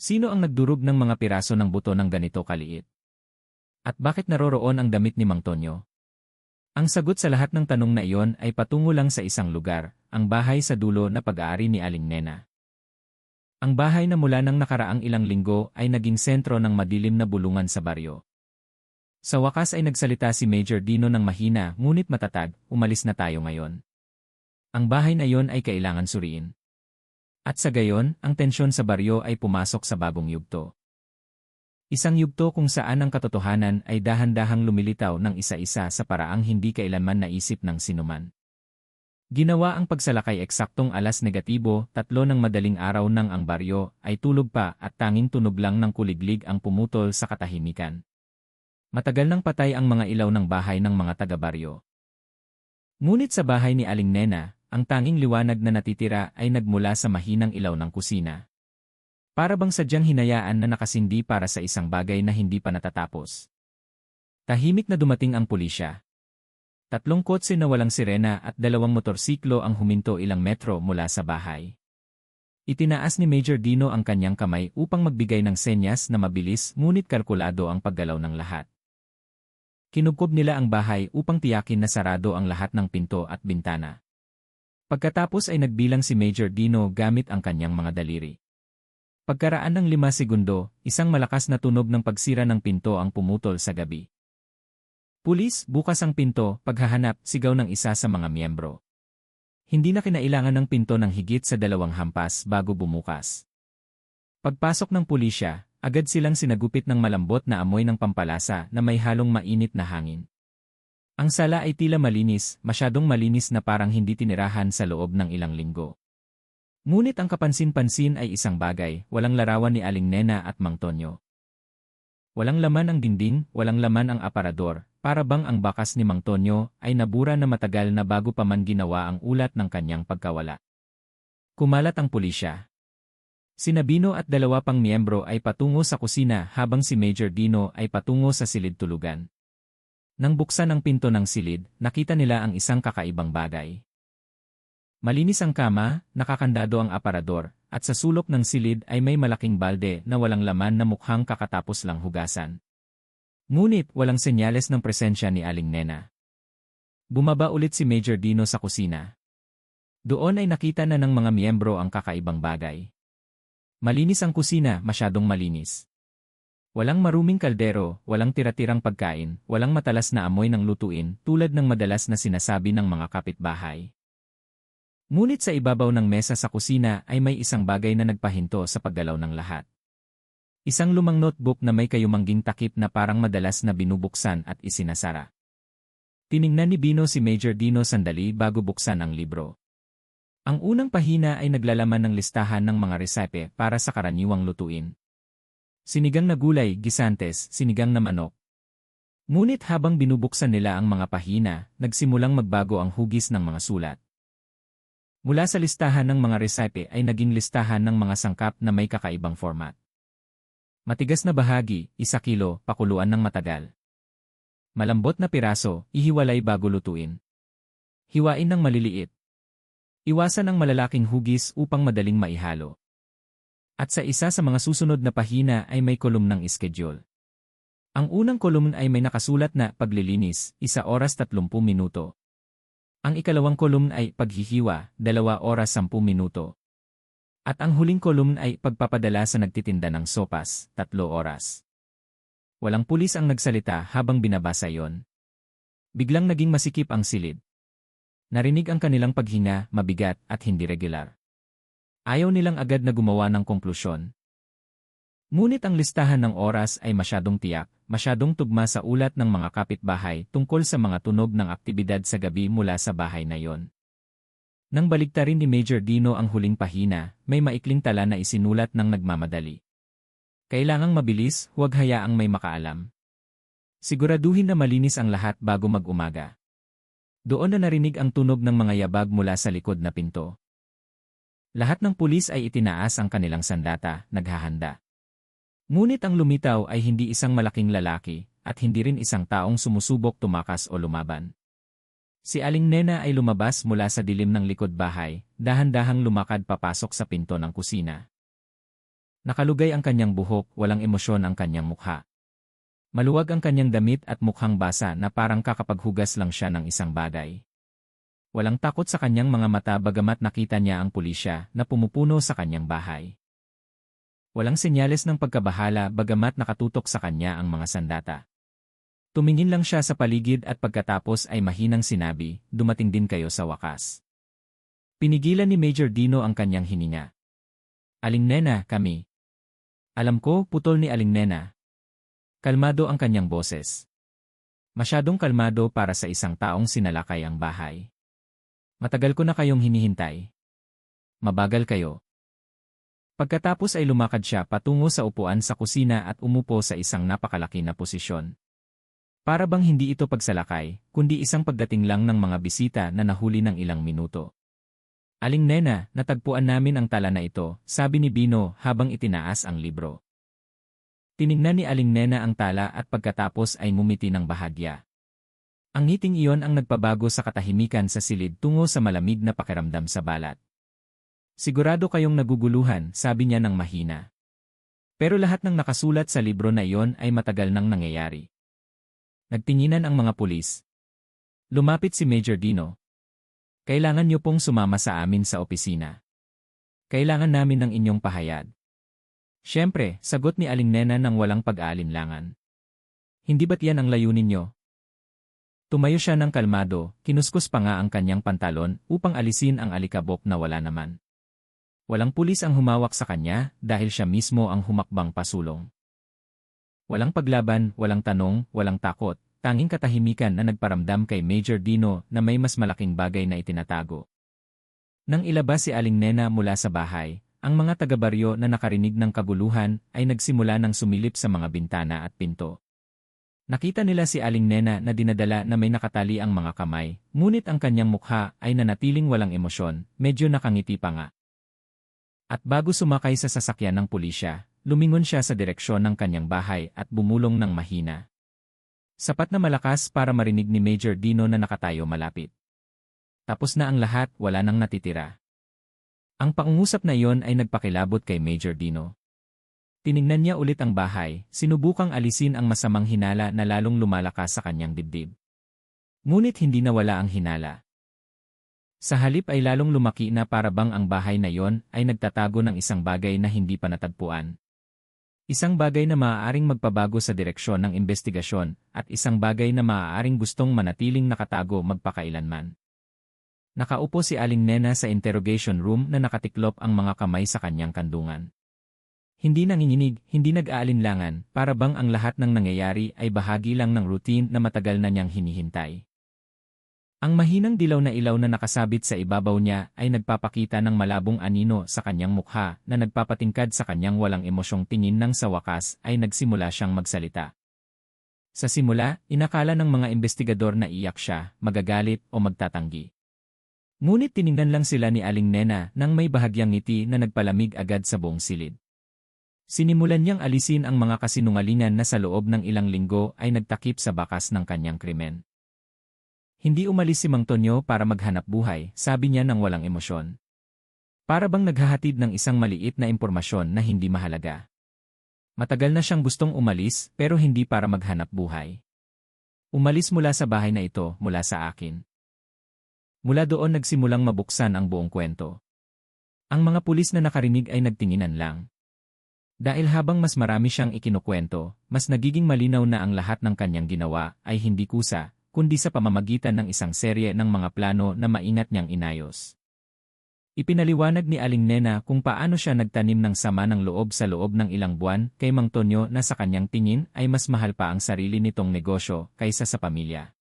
Sino ang nagdurog ng mga piraso ng buto ng ganito kaliit? At bakit naroroon ang damit ni Mang Tonyo? Ang sagot sa lahat ng tanong na iyon ay patungo lang sa isang lugar, ang bahay sa dulo na pag-aari ni Aling Nena. Ang bahay na mula ng nakaraang ilang linggo ay naging sentro ng madilim na bulungan sa baryo. Sa wakas ay nagsalita si Major Dino ng mahina ngunit matatag, umalis na tayo ngayon. Ang bahay na iyon ay kailangan suriin. At sa gayon, ang tensyon sa baryo ay pumasok sa bagong yugto. Isang yugto kung saan ang katotohanan ay dahan-dahang lumilitaw ng isa-isa sa paraang hindi kailanman naisip ng sinuman. Ginawa ang pagsalakay eksaktong 3:00 ng madaling araw nang ang baryo ay tulog pa at tanging tunog lang ng kuliglig ang pumutol sa katahimikan. Matagal nang patay ang mga ilaw ng bahay ng mga taga-baryo. Ngunit sa bahay ni Aling Nena, ang tanging liwanag na natitira ay nagmula sa mahinang ilaw ng kusina. Para bang sadyang hinayaan na nakasindi para sa isang bagay na hindi pa natatapos. Tahimik na dumating ang pulisya. 3 kotse na walang sirena at 2 motorsiklo ang huminto ilang metro mula sa bahay. Itinaas ni Major Dino ang kanyang kamay upang magbigay ng senyas na mabilis ngunit kalkulado ang paggalaw ng lahat. Kinubkob nila ang bahay upang tiyakin na sarado ang lahat ng pinto at bintana. Pagkatapos ay nagbilang si Major Dino gamit ang kanyang mga daliri. Pagkaraan ng 5 segundo, isang malakas na tunog ng pagsira ng pinto ang pumutol sa gabi. Pulis, bukas ang pinto, paghahanap, sigaw ng isa sa mga miyembro. Hindi na kinailangan ng pinto ng higit sa 2 hampas bago bumukas. Pagpasok ng pulisya, agad silang sinagupit ng malambot na amoy ng pampalasa na may halong mainit na hangin. Ang sala ay tila malinis, masyadong malinis na parang hindi tinirahan sa loob ng ilang linggo. Ngunit ang kapansin-pansin ay isang bagay, walang larawan ni Aling Nena at Mang Tonyo. Walang laman ang dingding, walang laman ang aparador, para bang ang bakas ni Mang Tonyo ay nabura na matagal na bago pa man ginawa ang ulat ng kanyang pagkawala. Kumalat ang pulisya. Sina Bino at 2 pang miyembro ay patungo sa kusina habang si Major Dino ay patungo sa silid tulugan. Nang buksan ang pinto ng silid, nakita nila ang isang kakaibang bagay. Malinis ang kama, nakakandado ang aparador, at sa sulok ng silid ay may malaking balde na walang laman na mukhang kakatapos lang hugasan. Ngunit walang senyales ng presensya ni Aling Nena. Bumaba ulit si Major Dino sa kusina. Doon ay nakita na ng mga miyembro ang kakaibang bagay. Malinis ang kusina, masyadong malinis. Walang maruming kaldero, walang tira-tirang pagkain, walang matalas na amoy ng lutuin tulad ng madalas na sinasabi ng mga kapitbahay. Ngunit sa ibabaw ng mesa sa kusina ay may isang bagay na nagpahinto sa paggalaw ng lahat. Isang lumang notebook na may kayumangging takip na parang madalas na binubuksan at isinasara. Tiningnan ni Bino si Major Dino sandali bago buksan ang libro. Ang unang pahina ay naglalaman ng listahan ng mga resepe para sa karaniwang lutuin. Sinigang na gulay, gisantes, sinigang na manok. Ngunit habang binubuksan nila ang mga pahina, nagsimulang magbago ang hugis ng mga sulat. Mula sa listahan ng mga resepe ay naging listahan ng mga sangkap na may kakaibang format. Matigas na bahagi, 1 kilo, pakuluan ng matagal. Malambot na piraso, ihiwalay bago lutuin. Hiwain ng maliliit. Iwasan ang malalaking hugis upang madaling maihalo. At sa isa sa mga susunod na pahina ay may kolumnang schedule. Ang unang kolumna ay may nakasulat na paglilinis, 1 oras 30 minuto. Ang ikalawang kolumna ay paghihiwa, 2 oras 10 minuto. At ang huling kolumna ay pagpapadala sa nagtitinda ng sopas, 3 oras. Walang pulis ang nagsalita habang binabasa yon. Biglang naging masikip ang silid. Narinig ang kanilang paghinga, mabigat at hindi regular. Ayaw nilang agad na gumawa ng konklusyon. Ngunit ang listahan ng oras ay masyadong tiyak, masyadong tugma sa ulat ng mga kapitbahay tungkol sa mga tunog ng aktibidad sa gabi mula sa bahay na yon. Nang baligtarin ni Major Dino ang huling pahina, may maikling tala na isinulat ng nagmamadali. Kailangang mabilis, huwag hayaang may makaalam. Siguraduhin na malinis ang lahat bago mag-umaga. Doon na narinig ang tunog ng mga yabag mula sa likod na pinto. Lahat ng pulis ay itinaas ang kanilang sandata, naghahanda. Ngunit ang lumitaw ay hindi isang malaking lalaki, at hindi rin isang taong sumusubok tumakas o lumaban. Si Aling Nena ay lumabas mula sa dilim ng likod bahay, dahan-dahang lumakad papasok sa pinto ng kusina. Nakalugay ang kanyang buhok, walang emosyon ang kanyang mukha. Maluwag ang kanyang damit at mukhang basa na parang kakapaghugas lang siya ng isang bagay. Walang takot sa kanyang mga mata bagamat nakita niya ang pulisya na pumupuno sa kanyang bahay. Walang senyales ng pagkabahala bagamat nakatutok sa kanya ang mga sandata. Tumingin lang siya sa paligid at pagkatapos ay mahinang sinabi, dumating din kayo sa wakas. Pinigilan ni Major Dino ang kanyang hininga. Aling Nena, kami. Alam ko, putol ni Aling Nena. Kalmado ang kanyang boses. Masyadong kalmado para sa isang taong sinalakay ang bahay. Matagal ko na kayong hinihintay. Mabagal kayo. Pagkatapos ay lumakad siya patungo sa upuan sa kusina at umupo sa isang napakalaki na posisyon. Para bang hindi ito pagsalakay, kundi isang pagdating lang ng mga bisita na nahuli ng ilang minuto. Aling Nena, natagpuan namin ang tala na ito, sabi ni Bino habang itinaas ang libro. Tiningnan ni Aling Nena ang tala at pagkatapos ay ngumiti ng bahagya. Ang ngiting iyon ang nagpabago sa katahimikan sa silid tungo sa malamig na pakiramdam sa balat. Sigurado kayong naguguluhan, sabi niya ng mahina. Pero lahat ng nakasulat sa libro na iyon ay matagal nang nangyayari. Nagtinginan ang mga pulis. Lumapit si Major Dino. Kailangan niyo pong sumama sa amin sa opisina. Kailangan namin ng inyong pahayag. Siyempre, sagot ni Aling Nena ng walang pag-aalinlangan. Hindi ba't yan ang layunin niyo? Tumayo siya ng kalmado, kinuskus pa nga ang kanyang pantalon upang alisin ang alikabok na wala naman. Walang pulis ang humawak sa kanya dahil siya mismo ang humakbang pasulong. Walang paglaban, walang tanong, walang takot, tanging katahimikan na nagparamdam kay Major Dino na may mas malaking bagay na itinatago. Nang ilabas si Aling Nena mula sa bahay, ang mga taga-baryo na nakarinig ng kaguluhan ay nagsimula ng sumilip sa mga bintana at pinto. Nakita nila si Aling Nena na dinadala na may nakatali ang mga kamay, ngunit ang kanyang mukha ay nanatiling walang emosyon, medyo nakangiti pa nga. At bago sumakay sa sasakyan ng pulisya, lumingon siya sa direksyon ng kanyang bahay at bumulong ng mahina. Sapat na malakas para marinig ni Major Dino na nakatayo malapit. Tapos na ang lahat, wala nang natitira. Ang pangungusap na iyon ay nagpakilabot kay Major Dino. Tiningnan niya ulit ang bahay, sinubukang alisin ang masamang hinala na lalong lumalakas sa kanyang dibdib. Ngunit hindi nawala ang hinala. Sa halip ay lalong lumaki na para bang ang bahay na iyon ay nagtatago ng isang bagay na hindi pa natagpuan. Isang bagay na maaaring magpabago sa direksyon ng investigasyon at isang bagay na maaaring gustong manatiling nakatago magpakailanman. Nakaupo si Aling Nena sa interrogation room na nakatiklop ang mga kamay sa kanyang kandungan. Hindi nanginginig, hindi nag-aalinlangan, para bang ang lahat ng nangyayari ay bahagi lang ng routine na matagal na niyang hinihintay. Ang mahinang dilaw na ilaw na nakasabit sa ibabaw niya ay nagpapakita ng malabong anino sa kanyang mukha na nagpapatingkad sa kanyang walang emosyong tingin nang sa wakas ay nagsimula siyang magsalita. Sa simula, inakala ng mga investigador na iyak siya, magagalit o magtatanggi. Ngunit tiningnan lang sila ni Aling Nena nang may bahagyang ngiti na nagpalamig agad sa buong silid. Sinimulan niyang alisin ang mga kasinungalingan na sa loob ng ilang linggo ay nagtakip sa bakas ng kanyang krimen. Hindi umalis si Mang Tonyo para maghanap buhay, sabi niya ng walang emosyon. Para bang naghahatid ng isang maliit na impormasyon na hindi mahalaga. Matagal na siyang gustong umalis pero hindi para maghanap buhay. Umalis mula sa bahay na ito, mula sa akin. Mula doon nagsimulang mabuksan ang buong kwento. Ang mga pulis na nakarinig ay nagtinginan lang. Dahil habang mas marami siyang ikinukwento, mas nagiging malinaw na ang lahat ng kanyang ginawa ay hindi kusa, kundi sa pamamagitan ng isang serye ng mga plano na maingat niyang inayos. Ipinaliwanag ni Aling Nena kung paano siya nagtanim ng sama ng loob sa loob ng ilang buwan kay Mang Tonyo na sa kanyang tingin ay mas mahal pa ang sarili nitong negosyo kaysa sa pamilya.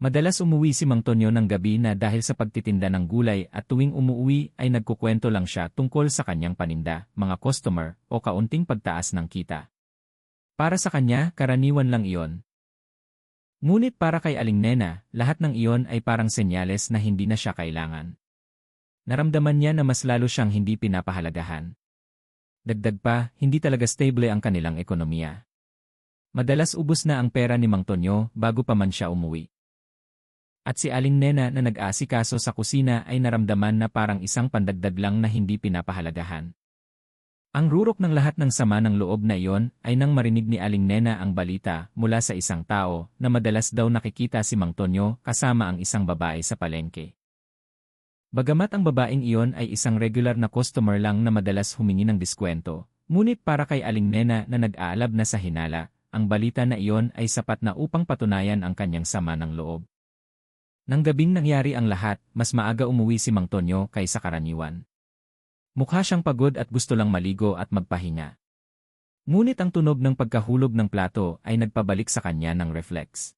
Madalas umuwi si Mang Tonyo ng gabi na dahil sa pagtitinda ng gulay at tuwing umuwi ay nagkukwento lang siya tungkol sa kanyang paninda, mga customer o kaunting pagtaas ng kita. Para sa kanya, karaniwan lang iyon. Ngunit para kay Aling Nena, lahat ng iyon ay parang senyales na hindi na siya kailangan. Naramdaman niya na mas lalo siyang hindi pinapahalagahan. Dagdag pa, hindi talaga stable ang kanilang ekonomiya. Madalas ubos na ang pera ni Mang Tonyo bago pa man siya umuwi. At si Aling Nena na nag-aasikaso sa kusina ay naramdaman na parang isang pandagdag lang na hindi pinapahalagahan. Ang rurok ng lahat ng sama ng loob na iyon ay nang marinig ni Aling Nena ang balita mula sa isang tao na madalas daw nakikita si Mang Tonyo kasama ang isang babae sa palengke. Bagamat ang babaeng iyon ay isang regular na customer lang na madalas humingi ng diskwento, ngunit para kay Aling Nena na nag-aalab na sa hinala, ang balita na iyon ay sapat na upang patunayan ang kanyang sama ng loob. Nang gabing nangyari ang lahat, mas maaga umuwi si Mang Tonyo kaysa karaniwan. Mukha siyang pagod at gusto lang maligo at magpahinga. Ngunit ang tunog ng pagkahulog ng plato ay nagpabalik sa kanya ng reflex.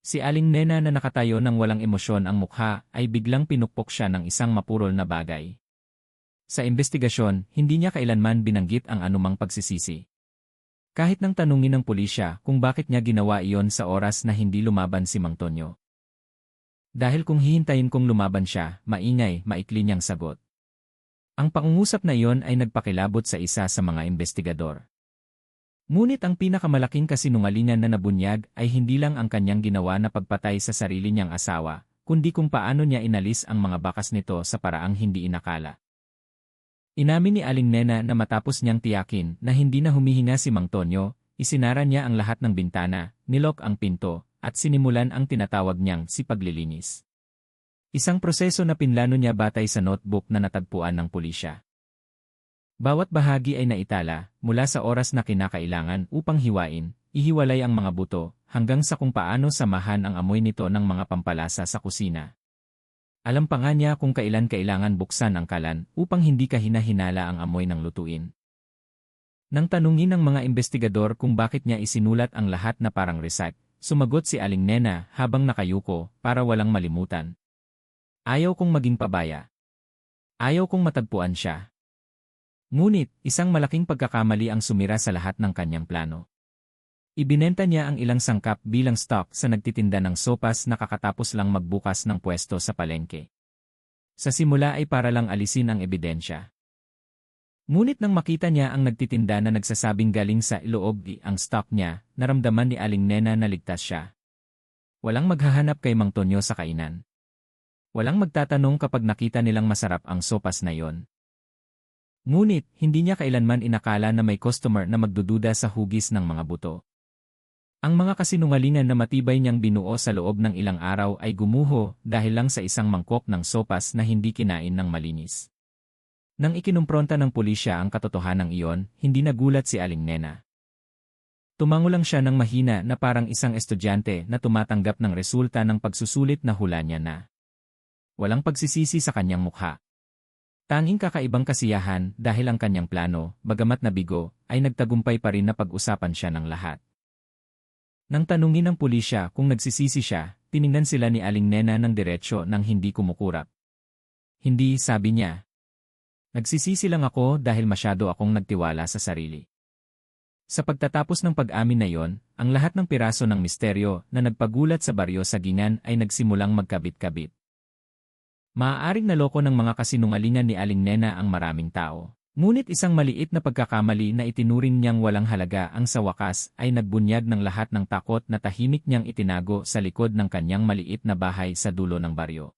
Si Aling Nena na nakatayo ng walang emosyon ang mukha ay biglang pinukpok siya ng isang mapurol na bagay. Sa investigasyon, hindi niya kailanman binanggit ang anumang pagsisisi. Kahit nang tanungin ng pulisya kung bakit niya ginawa iyon sa oras na hindi lumaban si Mang Tonyo. Dahil kung hihintayin kong lumaban siya, maingay, maikli niyang sagot. Ang pangungusap na iyon ay nagpakilabot sa isa sa mga investigador. Ngunit ang pinakamalaking kasinungalingan na nabunyag ay hindi lang ang kanyang ginawa na pagpatay sa sarili niyang asawa, kundi kung paano niya inalis ang mga bakas nito sa paraang hindi inakala. Inamin ni Aling Nena na matapos niyang tiyakin na hindi na humihinga si Mang Tonyo, isinara niya ang lahat ng bintana, nilok ang pinto, at sinimulan ang tinatawag niyang si paglilinis. Isang proseso na pinlano niya batay sa notebook na natagpuan ng pulisya. Bawat bahagi ay naitala, mula sa oras na kinakailangan upang hiwain, ihiwalay ang mga buto, hanggang sa kung paano samahan ang amoy nito ng mga pampalasa sa kusina. Alam pa nga niya kung kailan kailangan buksan ang kalan upang hindi kahina-hinala ang amoy ng lutuin. Nang tanungin ng mga investigador kung bakit niya isinulat ang lahat na parang recite, sumagot si Aling Nena habang nakayuko para walang malimutan. Ayaw kong maging pabaya. Ayaw kong matagpuan siya. Ngunit, isang malaking pagkakamali ang sumira sa lahat ng kanyang plano. Ibinenta niya ang ilang sangkap bilang stock sa nagtitinda ng sopas na kakatapos lang magbukas ng pwesto sa palengke. Sa simula ay para lang alisin ang ebidensya. Ngunit nang makita niya ang nagtitinda na nagsasabing galing sa Iloob ang stock niya, naramdaman ni Aling Nena na ligtas siya. Walang maghahanap kay Mang Tonyo sa kainan. Walang magtatanong kapag nakita nilang masarap ang sopas na yon. Ngunit, hindi niya kailanman inakala na may customer na magdududa sa hugis ng mga buto. Ang mga kasinungalingan na matibay niyang binuo sa loob ng ilang araw ay gumuho dahil lang sa isang mangkok ng sopas na hindi kinain ng malinis. Nang ikinumpronta ng pulisya ang katotohanan iyon, hindi nagulat si Aling Nena. Tumango lang siya ng mahina na parang isang estudyante na tumatanggap ng resulta ng pagsusulit na hula niya na. Walang pagsisisi sa kanyang mukha. Tanging kakaibang kasiyahan dahil ang kanyang plano, bagamat nabigo, ay nagtagumpay pa rin na pag-usapan siya ng lahat. Nang tanungin ng pulisya kung nagsisisi siya, Tiningnan sila ni Aling Nena ng diretsyo nang hindi kumukurap. Hindi, sabi niya. Nagsisisi lang ako dahil masyado akong nagtiwala sa sarili. Sa pagtatapos ng pag-amin na yon, ang lahat ng piraso ng misteryo na nagpagulat sa baryo Sagingan ay nagsimulang magkabit-kabit. Maaaring naloko ng mga kasinungalingan ni Aling Nena ang maraming tao. Ngunit isang maliit na pagkakamali na itinuring niyang walang halaga ang sa wakas ay nagbunyag ng lahat ng takot na tahimik niyang itinago sa likod ng kanyang maliit na bahay sa dulo ng baryo.